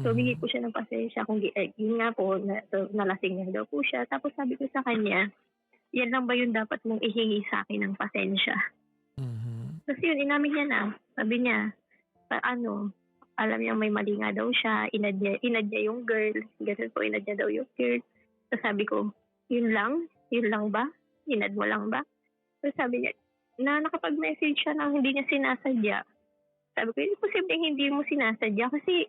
So, humingi ko siya ng pasensya kung yun nga po, nalasing niya daw po siya. Tapos sabi ko sa kanya, yan lang ba yung dapat mong ihingi sa akin ng pasensya? Kasi yun, inamin niya na. Sabi niya, alam niya may mali nga daw siya, inad niya yung girl, ganun po, inad niya daw yung girl. So sabi ko, yun lang ba? Inad mo lang ba? So sabi niya, na nakapag-message siya na hindi niya sinasadya. Sabi ko, posibleng hindi mo sinasadya kasi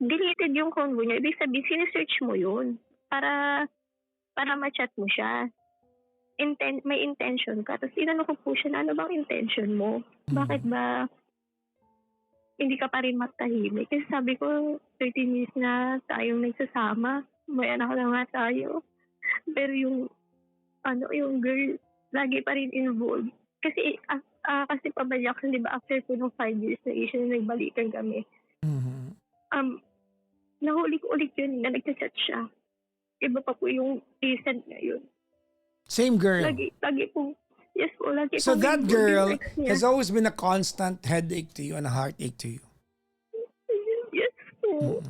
deleted yung convo niya. Ibig sabihin, sinesearch mo yun para ma-chat mo siya. May intention ka. Tapos inano ko po siya na ano bang intention mo? Bakit ba hindi ka pa rin matahimik? Kasi sabi ko, 13 years na tayong nagsasama. May anak na nga tayo. Pero yung girl, lagi pa rin involved. Kasi Papa Jackson, di ba, after po ng 5 years na issue, nagbalikan kami. nahuli ko ulit yun na nagchat siya. Iba pa po yung recent ngayon. Same girl. Lagi po. Yes po, lagi So po that yung girl text niya. has always been a constant headache to you and a heartache to you. Yes po.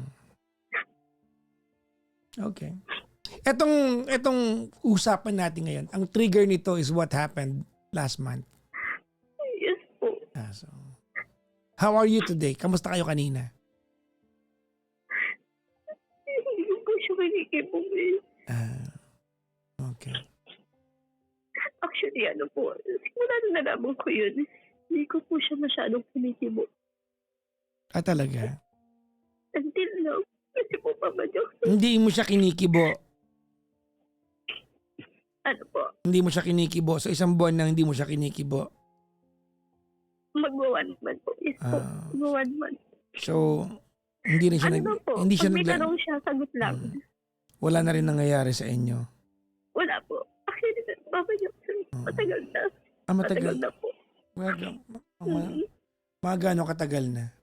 Okay. Etong usapan natin ngayon, ang trigger nito is what happened last month. Yes po. So, how are you today? Kamusta kayo kanina? Hindi ko po siya manikipong eh. Okay. Actually, ano po, simula nung nalaman ko yun, hindi ko po siya masyadong kinikibo. Talaga? Until now, kasi po Papa Jackson, Hindi mo siya kinikibo. ano po, Hindi mo siya kinikibo. So isang buwan nang hindi mo siya kinikibo. magwa-one month po. Yes po, Ah. magwa-one month. So hindi rin siya Ano lang po, hindi siya pag may tanong siya, sagot lang. wala na rin nangyayari sa inyo. Wala po. Actually, Papa Jackson, matagal na. Matagal. na po. Mga gaano katagal na?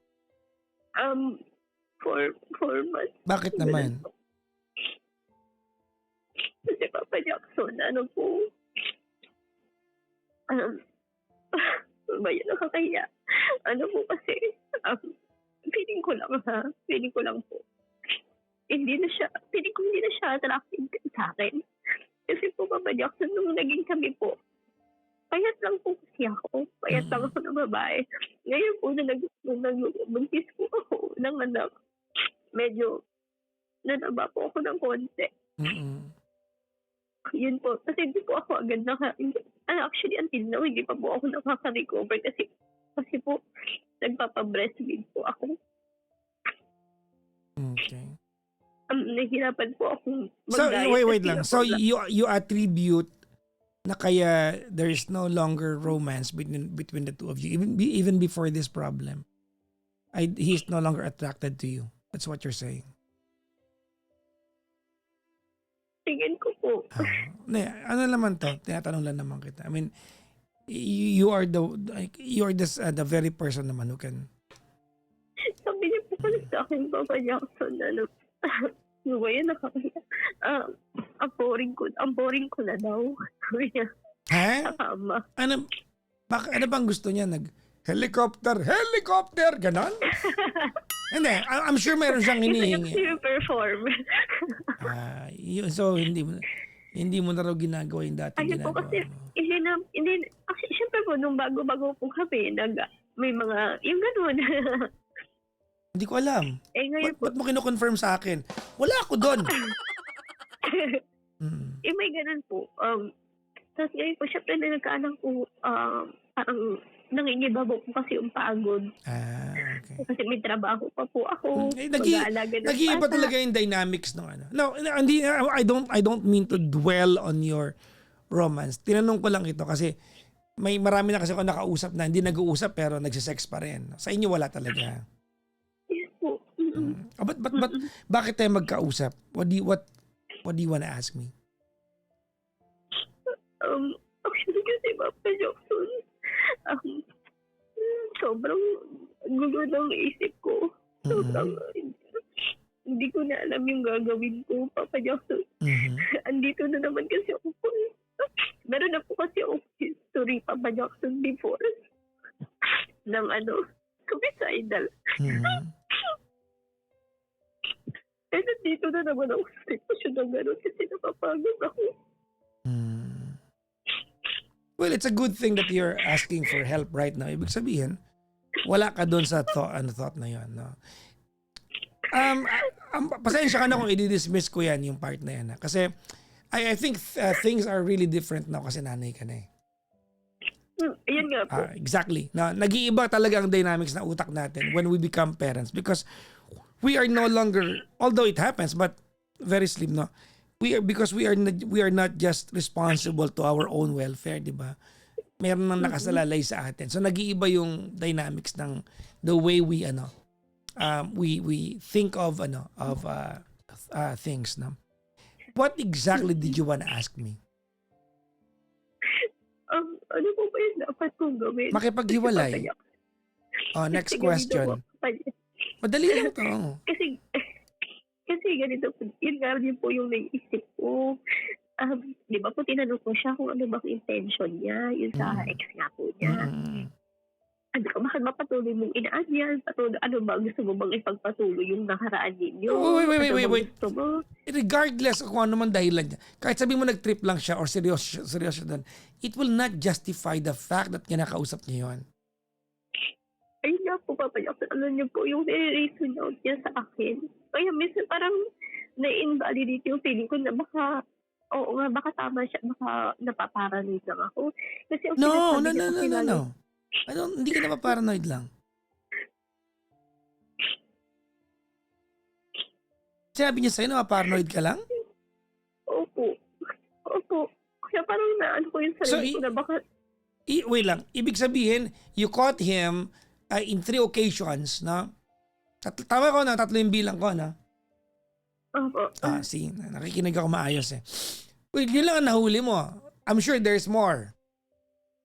4 months. Bakit naman? Kasi Papa Jackson, ano po, ba yun, nakakaya. Ano po kasi, feeling ko lang po, feeling ko hindi na siya attractive sa akin. Kasi po, Papa Jackson, nung naging kami po, payat lang po kasi ako. Payat lang ako ng babae. Ngayon po, nung nagbuntis po ako ng anak, medyo nanaba po ako ng konti. Yun po. Kasi hindi po ako agad actually, until now, hindi pa po ako nakaka-recover kasi po, nagpapa-breastfeed po ako. Okay. Nahihirapan po akong So mag-diet. wait kasi lang. ako So you attribute na kaya there is no longer romance between the two of you even before this problem. He is no longer attracted to you. That's what you're saying. tingin ko po. Ano naman to? Tinatanong lang naman kita. I mean, you are the very person naman who can. Sabi niya po pala sa akin, Papa Jackson, ano ba yun, nakakaya. Ang boring ko na daw. Sabi niya, Ha? tama. Ano bang gusto niya? Helicopter, ganon? Hindi, I'm sure meron siyang hinihingi. Gusto niya perform. So hindi mo na raw ginagawa yung dating Ano po ginagawa kasi, mo. hindi, kasi syempre po, nung bago-bago po kami, may mga, yung gano'n. Hindi ko alam. Ngayon po, Ba't mo kino-confirm sa akin? Wala ako doon. may ganun po. Tapos ngayon po, syempre na nagkaanak po, parang nangingibabaw po kasi yung pagod. Okay. Kasi may trabaho pa po ako. Nag-iiba talaga yung dynamics ng ano. No, hindi, I don't mean to dwell on your romance. Tinanong ko lang ito kasi marami na kasi ako nakausap na hindi nag-uusap pero nagsisex pa rin. Sa inyo wala talaga. Yes po. Bakit tayo magkausap? What do you wanna ask me? Actually kasi Papa Jackson, sobrang gulo ng isip ko. Sobrang hindi ko na alam yung gagawin ko, Papa Jackson. Andito na naman kasi ako po. Meron na po kasi ako history, Papa Jackson, before. ng suicidal. Eh, nandito na naman ako sa sitwasyon ng gano'n kasi napapagod ako. Well, it's a good thing that you're asking for help right now. Ibig sabihin, wala ka doon sa thought na yun. No? Pasensya ka na kung i-dismiss ko yan, yung part na yan. Ha? Kasi I think things are really different now kasi nanay ka na eh. Ayun nga po. Exactly. Nag-iiba talaga ang dynamics na utak natin when we become parents because we are no longer, although it happens, but very slim, no? We are not just responsible to our own welfare, di ba? Meron nang nakasalalay sa atin. So nag-iiba yung dynamics ng the way we think of things, no? What exactly did you want to ask me? Ano po ba yung dapat kong gawin? Makipaghiwalay. Next question. Madali lang to. ganito po, yun nga din po yung naisip ko. Di ba po tinanong ko siya kung ano bang intention niya, yun sa Mm. ex nga po niya. Mm. Sabi ko, bakit mapatuloy mong inaan patuloy, ano ba, gusto mo bang ipagpatuloy yung nakaraan ninyo? Ano bang Wait. gusto mo? Regardless kung ano man dahilan niya, kahit sabi mo nag-trip lang siya or seryoso doon, it will not justify the fact that kinakausap niya yun. Ayun nga po, Papa Jackson, alam niyo po, yung reason out niya sa akin. Kaya minsan parang na-invalidate yung feeling ko na baka, oo nga, baka tama siya, baka napaparanoid lang ako. Kasi ang No. sinasabi niya kasi lalo, Hindi ka na paranoid lang. Sabi niya sa'yo na paranoid ka lang? opo, opo. Kaya parang naano ko yung So, sarili ko na baka, Wait lang. Ibig sabihin, you caught him in 3 occasions, no? Tama ko na, 3 yung bilang ko, no? opo. See, nakikinig ako maayos eh. Wait, yun lang ang nahuli mo. I'm sure there's more.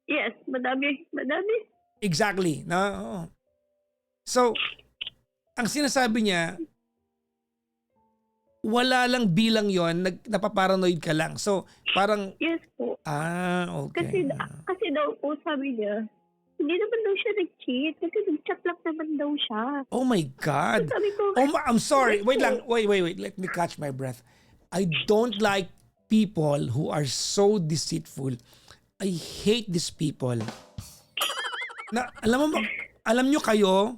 Yes, madami. Exactly, no? Oo. So, ang sinasabi niya, wala lang bilang yon, napaparanoid ka lang. So, parang, Yes po. okay. Kasi daw po sabi niya, hindi naman daw siya nag-cheat kasi nag-chat lang naman daw siya. Oh my God. Sabi ko, I'm sorry. Wait lang. Wait. Let me catch my breath. I don't like people who are so deceitful. I hate these people. Alam nyo kayo,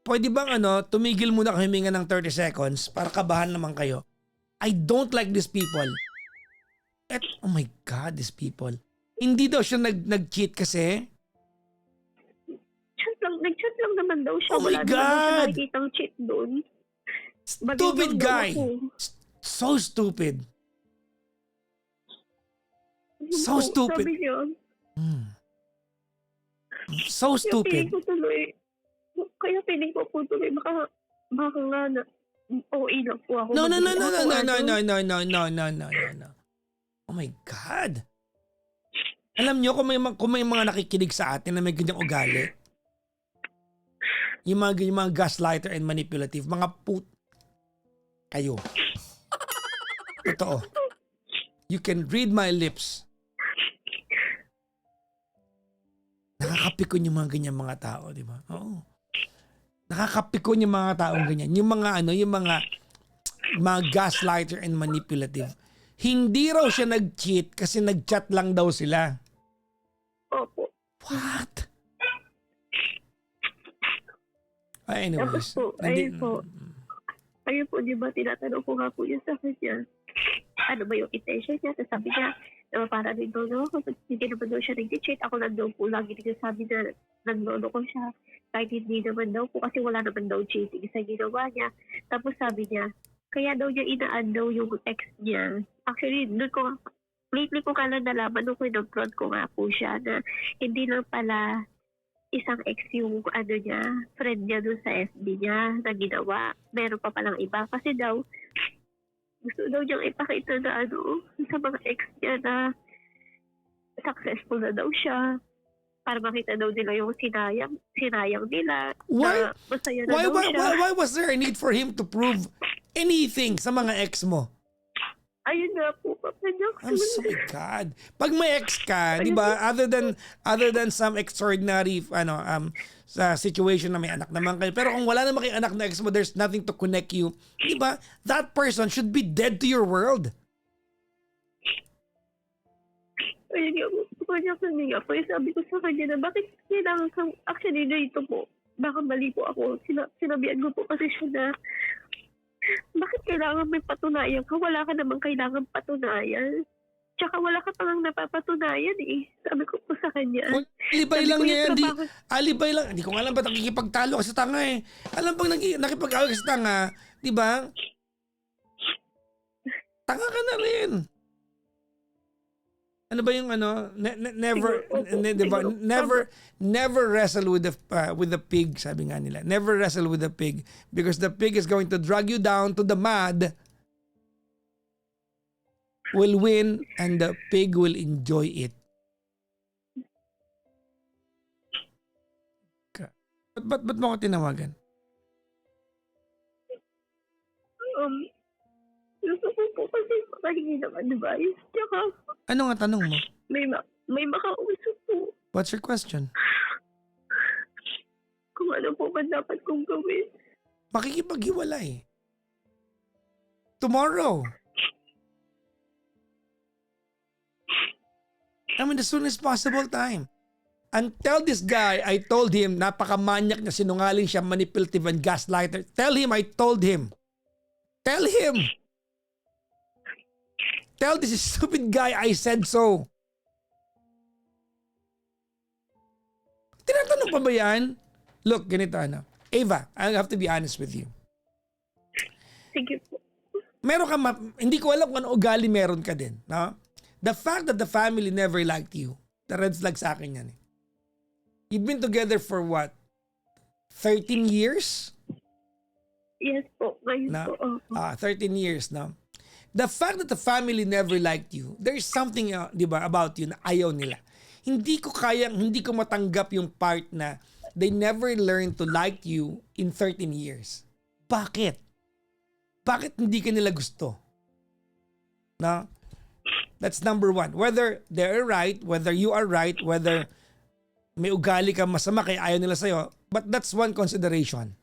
pwede bang tumigil muna kayo huminga ng 30 seconds para kabahan naman kayo. I don't like these people. Oh my God, these people. Hindi daw siya nag-cheat kasi. nag-chat lang naman daw siya. Oh my Wala naman daw siya God! nakikitang cheat doon. Stupid Bagay daw guy. ako. So stupid. Yun So po, stupid. Sabi niya, So stupid. Kaya feeling ko po tuloy, baka nga na, OA lang po ako. No. Mag-iingat Oh my God. Alam nyo, kung may mga nakikinig sa atin na may ganyang ugali, yung mga gaslighter and manipulative, mga kayo. Totoo. You can read my lips. Nakakapikon yung mga ganyang mga tao, di ba? Oo. Nakakapikon yung mga taong ganyan. Yung mga gaslighter and manipulative. Hindi raw siya nag-cheat kasi nag-chat lang daw sila. Opo. What? Anyways. Tapos po, ayun po, di ba, tinatanong ko nga po yun sa kanya. Ano ba yung intention niya? Tapos sabi niya, para rin daw ako, hindi naman daw siya nag-cheat. Ako lang daw po lagi nagsasabi na naglolo ko siya. Kahit hindi naman daw po kasi wala naman daw cheating sa ginawa niya. Tapos sabi niya, kaya daw niya inaan daw yung ex niya. Actually, lately ko kala nalaman nung kinonfront ko nga po siya na hindi lang pala isang ex yung friend niya doon sa FB niya na ginawa. Meron pa palang iba. Kasi daw, gusto daw niyang ipakita na sa mga ex niya na successful na daw siya. Para makita daw nila yung sinayang nila. Why? Na masaya na daw siya. Why was there a need for him to prove anything sa mga ex mo? Ayun nga po, Papa Jackson. I'm so God. Pag may ex ka, 'di ba? Other than some extraordinary sa situation na may anak naman kayo. Pero kung wala naman kayong anak na ex mo, there's nothing to connect you. 'Di ba? That person should be dead to your world. Ayun nga po, Papa Jackson nga po. Sabi ko sa kanya na bakit kailangan kang, actually dito po, baka mali po ako. Sinabihan ko po kasi siya na bakit kailangan may patunayan ka? Wala ka namang kailangan patunayan. Tsaka wala ka palang napapatunayan eh. Sabi ko po sa kanya. Alibay lang ko, niya yan. trabaho- Alibay lang. Hindi ko nga alam ba't nakikipagtalo kasi tanga eh. Alam bang nakipag-away kasi tanga, di ba? Tanga ka na rin. Ano ba yung never wrestle with the pig, sabi nga nila. Never wrestle with the pig because the pig is going to drag you down to the mud, will win, and the pig will enjoy it. Ba't mo ko tinawagan? makahingi ng advice. Tsaka Ano nga tanong mo? may makausap po What's your question? kung ano po ba dapat kong gawin. Makikipaghiwalay. Tomorrow. I mean, the soonest possible time. And tell this guy, I told him, napakamanyak niya, sinungaling siya, manipulative and gaslighter. Tell him, I told him. Tell him. Tell this stupid guy, I said so. Tinatanong pa ba yan? Look, ganito ano. Ava, I have to be honest with you. Sige po. Meron ka, hindi ko alam kung ano ugali meron ka din. No? The fact that the family never liked you, the red flag sa akin yan. You've been together for what? 13 years? Yes po. Ngayon No? po. 13 years, no? The fact that the family never liked you, there's something, di ba, about you na ayaw nila. Hindi ko matanggap yung part na they never learned to like you in 13 years. Bakit? Bakit hindi ka nila gusto? No? That's number one. Whether they're right, whether you are right, whether may ugali ka masama kaya ayaw nila sa'yo, but that's one consideration.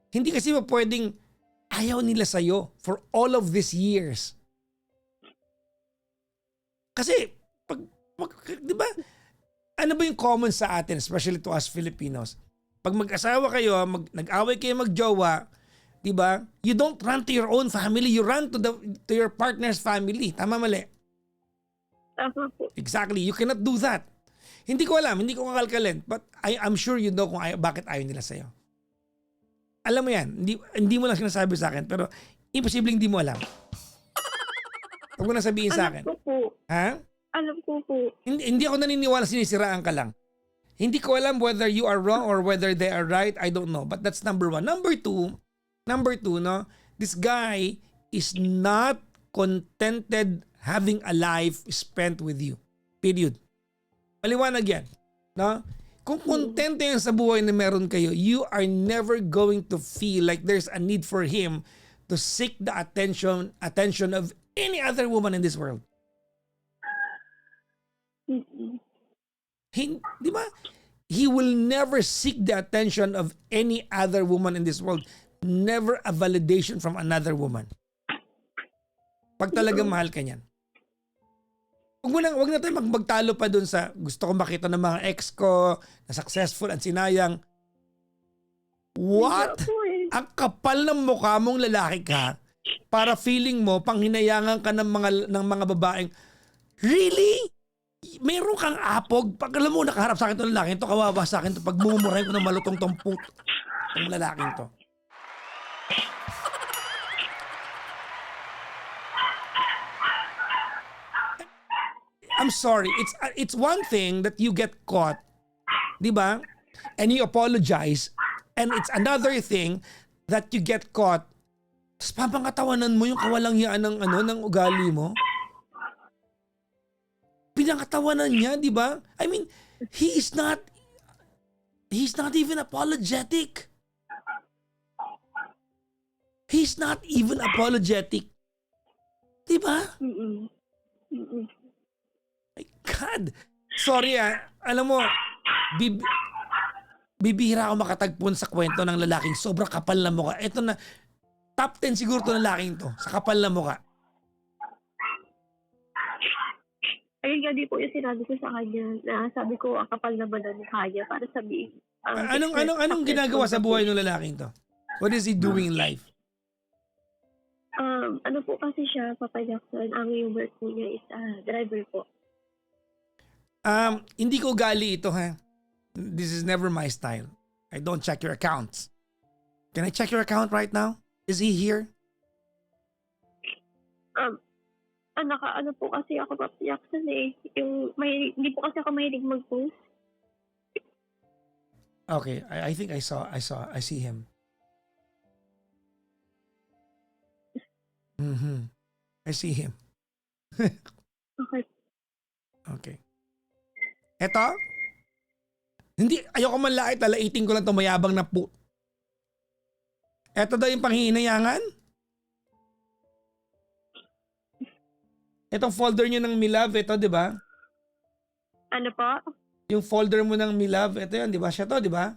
Hindi kasi pwedeng ayaw nila sa'yo for all of these years. Kasi, di ba, ano ba yung common sa atin, especially to us Filipinos? Pag mag-asawa kayo, nag-away kayo mag-jowa, di ba? You don't run to your own family, you run to your partner's family. Tama, mali? Tama po. Exactly. You cannot do that. Hindi ko alam, hindi ko kakalkalin, but I'm sure you know kung bakit ayaw nila sa'yo. Alam mo yan, hindi mo lang sinasabi sa akin, pero imposibleng hindi mo alam. Huwag mo na sabihin sa akin. Alam ko po. Ha? Alam ko po. Hindi ako naniniwala sinisiraan ka lang. Hindi ko alam whether you are wrong or whether they are right. I don't know. But that's number one. Number two, no, this guy is not contented having a life spent with you. Period. Maliwanag yan. No? Kung kontento yan sa buhay na meron kayo, you are never going to feel like there's a need for him to seek the attention of any other woman in this world. Di ba? He will never seek the attention of any other woman in this world. Never a validation from another woman. Pag talagang mahal ka niyan. Wag na tayo magtalo pa dun sa gusto ko makita ng mga ex ko na successful at sinayang. What? Ang kapal ng mukha mong lalaki ka para feeling mo panghinayangan ka ng mga babaeng. Really? Meron kang apog? Pag alam mo nakaharap sa akin itong lalaking to, kawawa sa akin to, pag mumurahin ko ng malutong tong lalaking to. I'm sorry. It's one thing that you get caught, 'di ba? And you apologize. And it's another thing that you get caught. Tapos papangatawanan mo yung kawalangyaan ng ugali mo. Pinangatawanan niya, 'di ba? I mean, he's not even apologetic. He's not even apologetic. 'Di ba? My God. Sorry alam mo, bibihira ako makatagpon sa kwento ng lalaking sobrang kapal na mukha. Ito na, top 10 siguro to ng lalaking to, sa kapal na mukha. Ayun nga di po yung sinabi ko sa kanya na sabi ko ang kapal na ba na ni Kaya para sabihin. Anong ginagawa sa buhay ng lalaking to? What is he doing in life? Ano po kasi siya, Papa Jackson, ang yung work po niya is driver po. Hindi ko ugali ito, ha? This is never my style. I don't check your accounts. Can I check your account right now? Is he here? Ano po kasi ako, Papa Jackson hindi po kasi ako mahilig mag-post. Okay, I think I see him. I see him. Okay. Okay. Eto? Hindi, ayoko man lalaitin ko lang itong mayabang na po. Eto daw yung panghihinayangan? Itong folder nyo ng Milove, ito, di ba? Ano po? Yung folder mo ng Milove, ito yan, di ba? Siya to, di ba?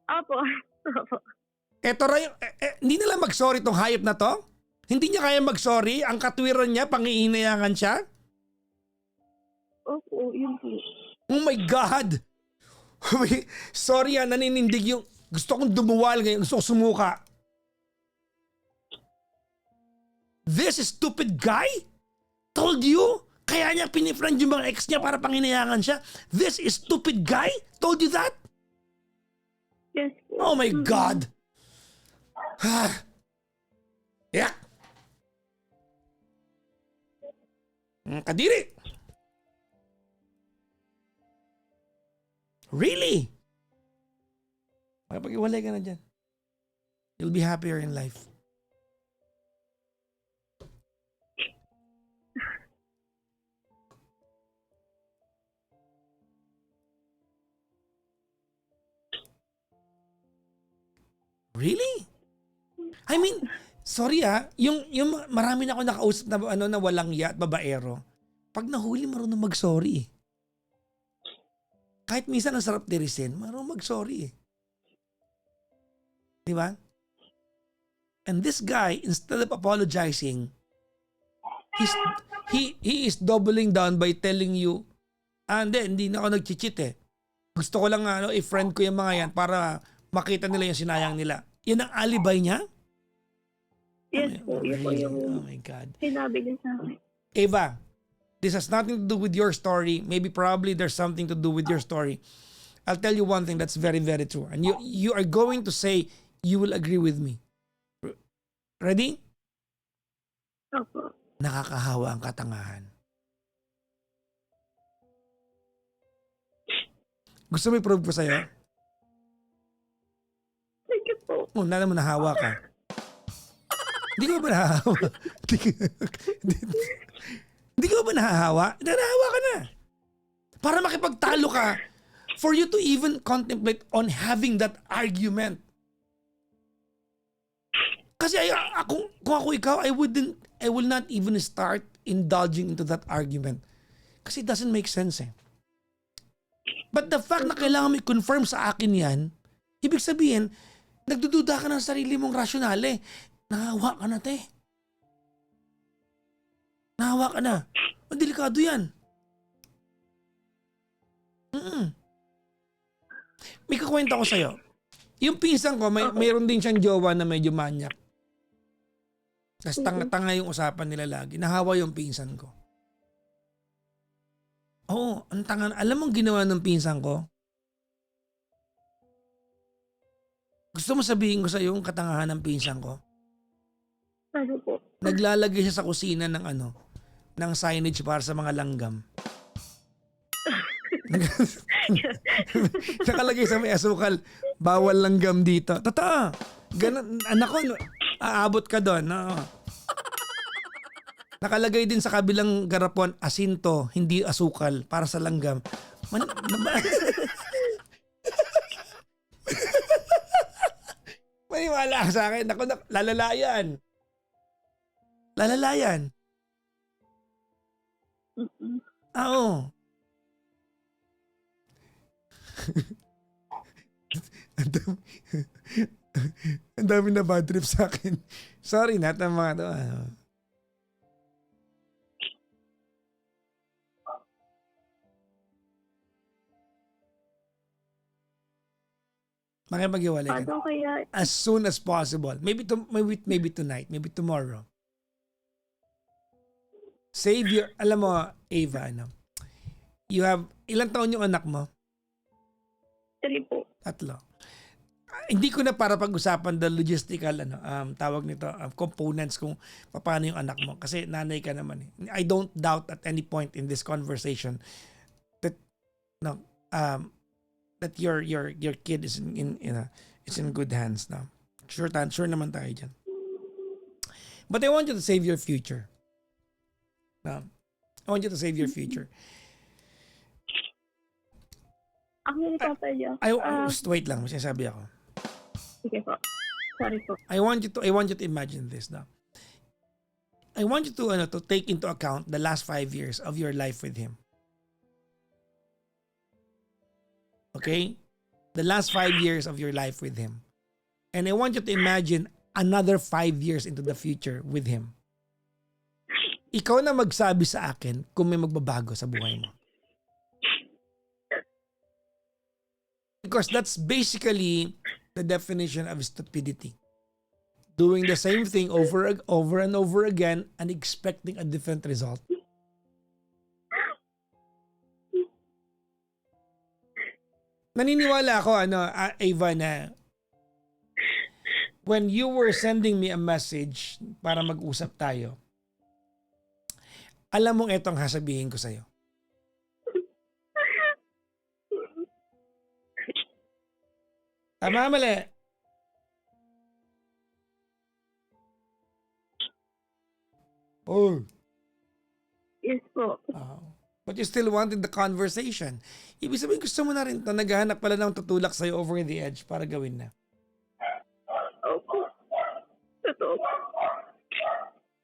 Opo. Opo. Ito rin, hindi na lang mag-sorry tong hayop na to? Hindi niya kaya mag-sorry? Ang katwiran niya, pangihinayangan siya? Opo, yun po. Oh my God! Sorry naninindig yung... Gusto kong dumuwal ngayon, gusto kong sumuka. This stupid guy told you? Kaya niya pinifriend yung mga ex niya para panginayangan siya? This stupid guy told you that? Yes po. Oh my God! Yak! Kadiri! Really? Makipag-iwalay ka na dyan. You'll be happier in life. Really? I mean, sorry yung marami na ako nakausap na na walang ya at babaero. Pag nahuli marunong mag-sorry. Kahit minsan ang sarap dirisin, marunong mag-sorry. Di ba? And this guy, instead of apologizing, he is doubling down by telling you, hindi na ako nag-cheat eh. Gusto ko lang i-friend ko yung mga yan para makita nila yung sinayang nila. Yan ang alibay niya? Yes po. Yun po yung Oh my God. sinabi niya sa akin. Eva, this has nothing to do with your story. Maybe probably there's something to do with your story. I'll tell you one thing that's very, very true. And you are going to say you will agree with me. Ready? Opo. Nakakahawa ang katangahan. Gusto mo i-prove ko sa'yo? Thank you po. Una naman nahawa ka. Hindi ko ba nahahawa? Hindi ko ba nahahawa? Nahahawa ka na. Para makipagtalo ka, for you to even contemplate on having that argument. Kasi kung ako ikaw, I will not even start indulging into that argument. Kasi it doesn't make sense eh. But the fact na kailangan mo i-confirm sa akin yan, ibig sabihin, nagdududa ka ng sarili mong rasyonale. Nahawa ka na, te. Nahawa ka na. Ang delikado yan. May kukwento ko sa'yo. Yung pinsan ko, mayroon din siyang jowa na medyo manyak. Tapos tanga yung usapan nila lagi. Nahawa yung pinsan ko. Oo, ang tanga. Alam mo ang ginawa ng pinsan ko? Gusto mo sabihin ko sa yung katangahan ng pinsan ko? Ano po? Naglalagay siya sa kusina ng ng signage para sa mga langgam. Nakalagay sa may asukal, bawal langgam dito. Totoo. Ganun, anak ko, aabot ka doon. No? Nakalagay din sa kabilang garapon, asinto, hindi asukal, para sa langgam. Maniwala ka sa akin. Ako, lalalayan. Lalalayan. Oo. Ang dami na bad trip sa akin. Sorry na, mga to. Makipag-iwalay ka. Paano kaya? As soon as possible. Maybe tonight, maybe tomorrow. Save your, alam mo, Eva, you have, ilang taon yung anak mo? 3 po. 3. Hindi ko na para pag-usapan the logistical, tawag nito, components kung paano yung anak mo. Kasi nanay ka naman eh. I don't doubt at any point in this conversation that, that your kid is it's in good hands now. Sure naman tayo dyan. But I want you to save your future. I want you to save your future. Ako ni Papa Joe. Wait lang, masasabi ako. Sige po. Sorry po. I want you to imagine this now. I want you to take into account the last 5 years of your life with him. Okay? The last 5 years of your life with him. And I want you to imagine another 5 years into the future with him. Ikaw na magsabi sa akin kung may magbabago sa buhay mo. Because that's basically the definition of stupidity. Doing the same thing over and over again and expecting a different result. Naniniwala ako, Ava, na when you were sending me a message para mag-usap tayo, alam mong etong sasabihin ko sa'yo. Tama, mali. Oh. Yes po. But you still wanted the conversation. Ibig sabihin, gusto mo na rin ito. Naghahanap pala ng tutulak sa'yo over the edge para gawin na. Opo. Totoo.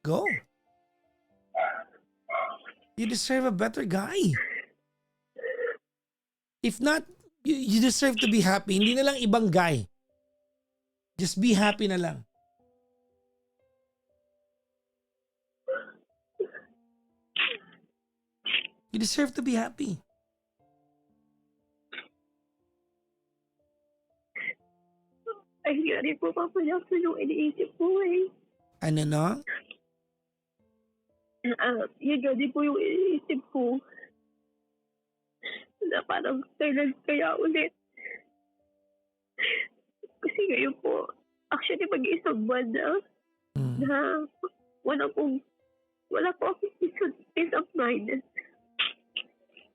Go. You deserve a better guy. If not, you deserve to be happy. Hindi na lang ibang guy. Just be happy na lang. You deserve to be happy. Ay, yari po, Papa Jackson, yung iniisip ko eh. Ano no? Yun nga din po yung iniisip ko. Na parang kailan kaya ulit. Kasi ngayon po, actually mag-isang buwan na wala po akong peace of mind.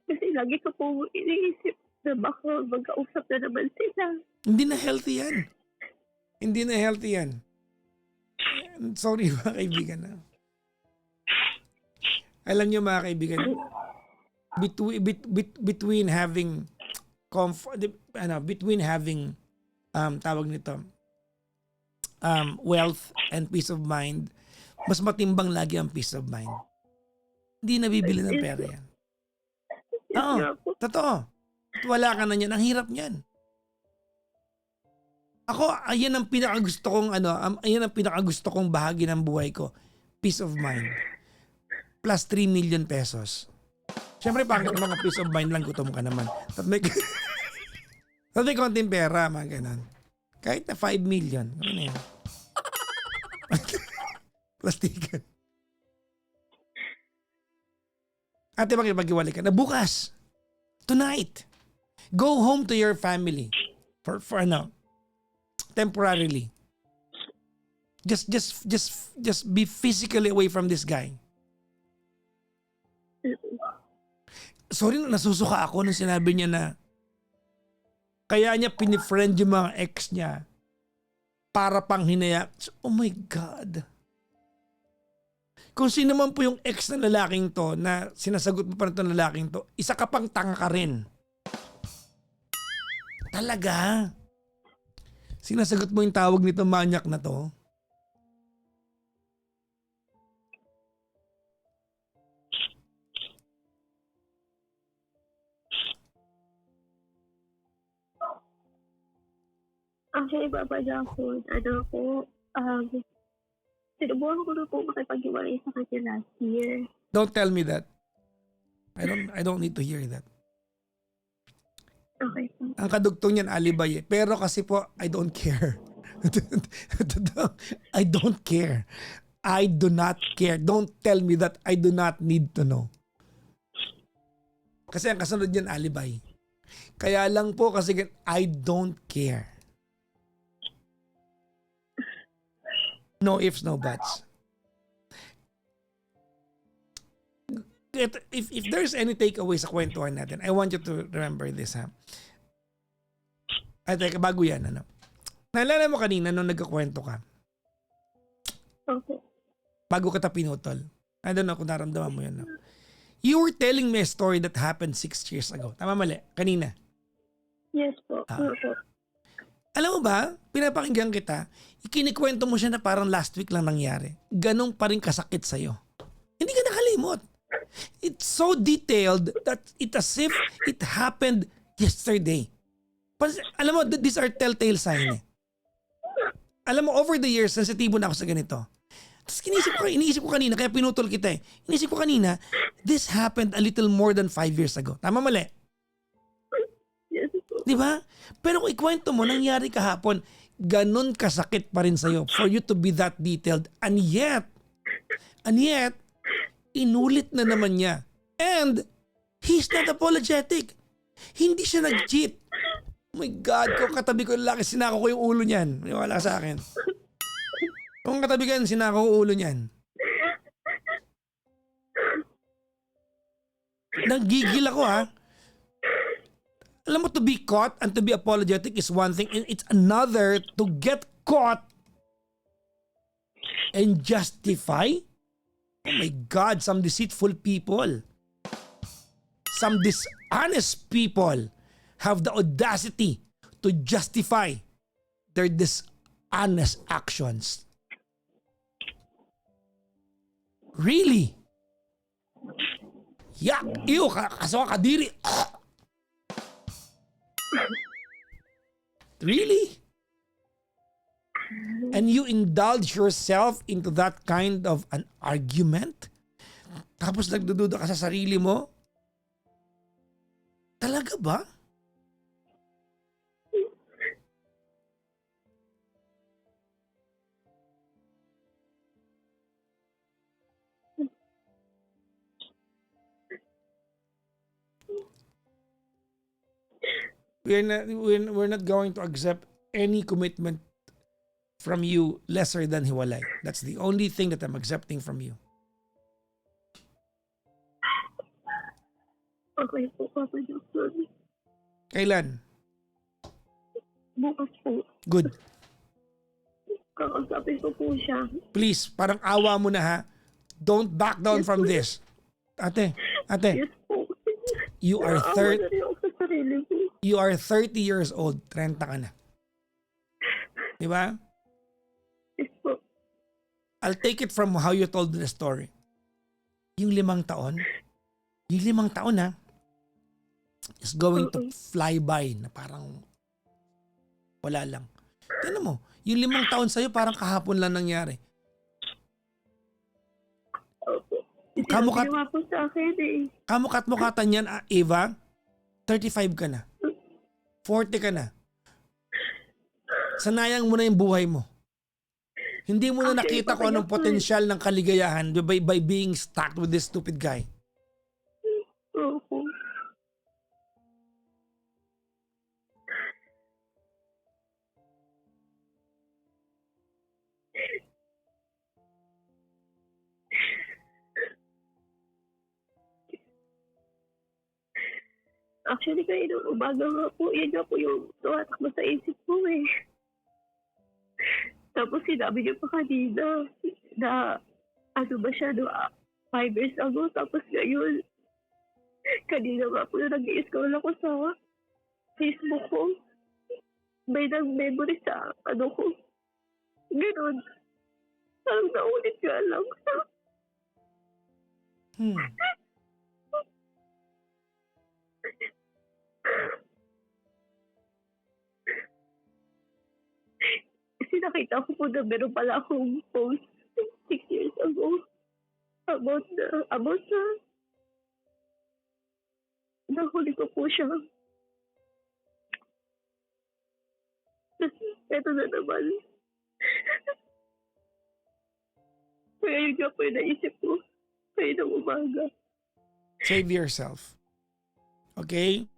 Kasi lagi ko po iniisip na baka magkausap na naman sila. Hindi na healthy yan. Hindi na healthy yan. Sorry mga kaibigan na. Alam niyo mga kaibigan, between having tawag nito, wealth and peace of mind, mas matimbang lagi ang peace of mind. Hindi nabibili ng pera yan. Oo, totoo. At wala ka na yan. Ang hirap niyan. Ako, ayan ang pinakagusto kong bahagi ng buhay ko. Peace of mind. Plus 3 million pesos. Siyempre, pangit mga peace of mind lang, gutom ka naman. At may konting pera, mga ganun. Kahit na 5 million. Ano na yun? Plastikan. Ate, makipag-iwalay ka na bukas. Tonight. Go home to your family. For temporarily. Just be physically away from this guy. Sorry, nasusuka ako nung sinabi niya na kaya niya pinifriend yung mga ex niya para pang hinaya. Oh my God. Kung sino man po yung ex na lalaking to na sinasagot mo pa rin itong lalaking to, isa ka pang tanga ka rin. Talaga. Sinasagot mo yung tawag nito manyak na to. Actually, Papa Jackson, sinubukan ko na po makipag-iwalay sa kanya last year. Don't tell me that. I don't need to hear that. Okay. Ang kadugtong niyan alibay eh. Pero kasi po, I don't care. I don't care. I do not care. Don't tell me that I do not need to know. Kasi ang kasunod niyan alibay. Kaya lang po kasi I don't care. No ifs, no buts. If there's any takeaway sa kwentuhan natin, I want you to remember this, ha? Ay, teka, bago yan, Naalala mo kanina nung nagkakwento ka? Okay. Bago kita pinutol. I don't know kung naramdaman mo yun, You were telling me a story that happened 6 years ago. Tama, mali? Kanina. Yes po. Opo. Alam mo ba, pinapakinggan kita, ikinikwento mo siya na parang last week lang nangyari. Ganong pa rin kasakit sa'yo. Hindi ka nakalimot. It's so detailed that it's as if it happened yesterday. Alam mo, these are telltale sign eh. Alam mo, over the years, sensitibo na ako sa ganito. Tapos iniisip ko kanina, kaya pinutol kita eh. Iniisip ko kanina, this happened a little more than 5 years ago. Tama mali? Di ba? Pero kung ikwento mo, nangyari kahapon, ganun kasakit pa rin sa'yo for you to be that detailed. And yet, inulit na naman niya. And, he's not apologetic. Hindi siya nag-cheat. Oh my God, kung katabi ko yung lalaki, sinako ko yung ulo niyan. Wala sa akin. Kung katabi ko yan, sinako ko yung ulo niyan. Nagigil ako ha. Alam mo, to be caught and to be apologetic is one thing, and it's another to get caught and justify. Oh my God, some deceitful people, some dishonest people have the audacity to justify their dishonest actions. Really? Yeah, ew, kasawa kadiri. Really? And you indulge yourself into that kind of an argument? Tapos nagdududa ka sa sarili mo? Talaga ba? We're not going to accept any commitment from you lesser than hiwalay. That's the only thing that I'm accepting from you. Okay po, Papa Johnson. Kailan? Bukas po. Good. Kakausapin ko po siya. Please, parang awa mo na ha. Don't back down from this. Ate, Yes po. you are Naawa na rin ako sa sarili ko. You are 30 years old. 30 ka na. Di ba? Yes po. I'll take it from how you told the story. Yung 5 taon ha, is going to fly by na parang wala lang. Tignan mo, yung 5 taon sa'yo parang kahapon lang nangyari. Opo. Kamukat Ginawa po sa akin eh. Kamukat-mukatan yan, Eva, 35 ka na. 40 ka na. Sanayang mo na yung buhay mo. Hindi mo na Okay, nakita kung anong potensyal ng kaligayahan by being stuck with this stupid guy. Opo. Actually, kayo nung umaga nga po, yan nga po yung tumatakbo sa isip ko eh. Tapos sinabi niyo pa kanina na ano ba siya no, 5 years ago. Tapos ngayon, kanina nga po yung nag-i-scroll ako sa Facebook ko. May nag-memory sa ano ko. Ganun. Parang naulit nga lang. Kasi nakita ko po na meron pala akong post 6 years ago about sa nahuli ko po siya. Tapos eto na naman. Kaya yun nga po yung naisip ko. Kaya ng umaga. Save yourself. Okay?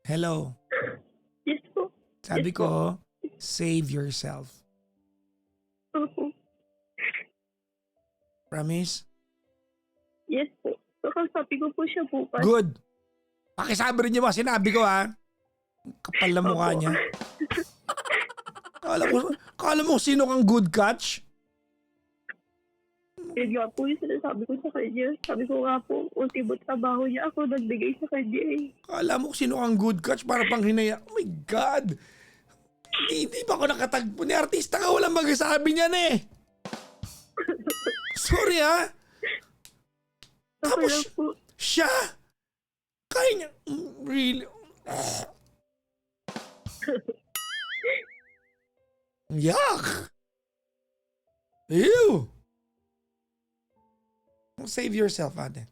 Hello. Yes po. Sabi ko, save yourself. Opo. Promise? Yes po. Kakasabi ko po siya bukas. Good. Pakisabi rin niyo ba? Sinabi ko ha. Kapal na mukha niya. Kala mo sino kang good catch? Yun nga po yung sinasabi ko sa kanya. Sabi ko nga po, ultimo trabaho niya ako nagbigay sa kanya eh. Kala mo kung sino kang good catch para pang hinaya. Oh my God! Hindi pa ako nakatagpo ni artista ka. Walang magsasabi niyan eh. Sorry ha. Okay Tapos lang po. siya, kaya niya, really, yuck! Ew! Save yourself, ate.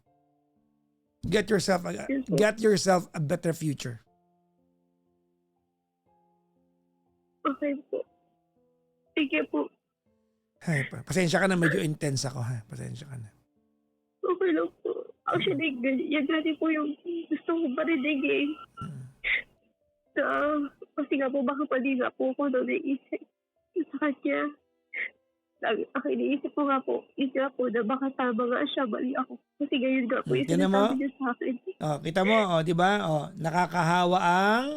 Get yourself a better future. Okay po. Sige po. Ay, pasensya ka na, medyo intense ako ha. Pasensya ka na. Okay lang po. Actually, yan gani po yung gusto kong parinig eh. Kasi nga po, baka pali nga po ako doon naisip sa kanya. Ako iniisip ko nga po, isa po na baka tama nga siya, mali ako. Kasi ngayon nga po yung Tingnan mo. sinasabi niya sa akin. Oh, kita mo, oh, di ba? Oh, nakakahawa ang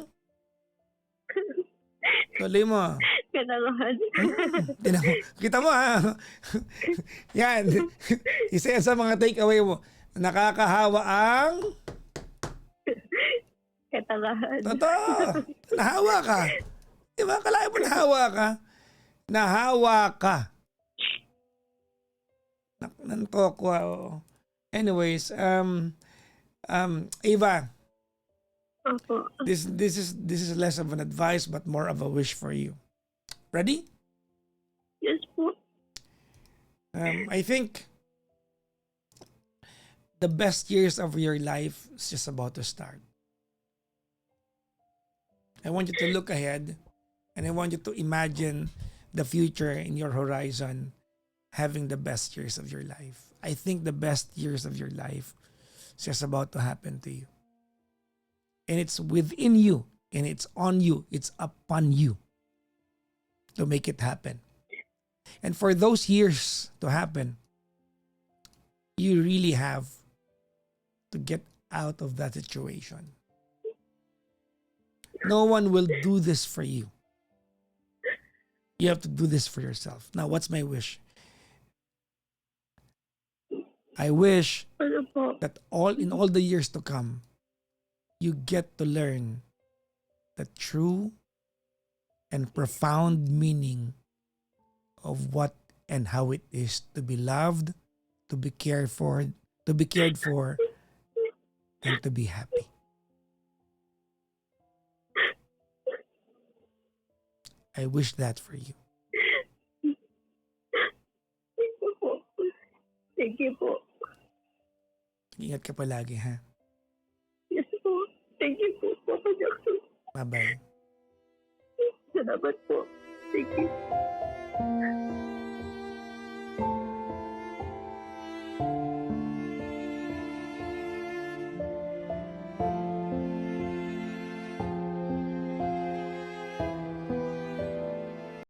tuloy mo. Kanangahan. Tingnan mo. Kita mo ha. Yan. Isa yan sa mga takeaway mo. Nakakahawa ang Katangahan. totoo. Nahawa ka. Di ba? Kalahin mo nahawa ka. Nahawa ka. Nantokwa. Oh. Anyways, Eva, Opo. this is less of an advice but more of a wish for you. Ready? Yes po. I think the best years of your life is just about to start. I want you to look ahead and I want you to imagine the future in your horizon having the best years of your life. I think the best years of your life is just about to happen to you. And it's within you and it's on you. It's upon you to make it happen. And for those years to happen, you really have to get out of that situation. No one will do this for you. You have to do this for yourself. Now, what's my wish? I wish Ano po? that in all the years to come, you get to learn the true and profound meaning of what and how it is to be loved, to be cared for, and to be happy. I wish that for you. Thank you po. Thank you po. Ingat ka palagi, ha? Yes po. Thank you po, Papa Jackson. Bye-bye. Salamat po. Thank you.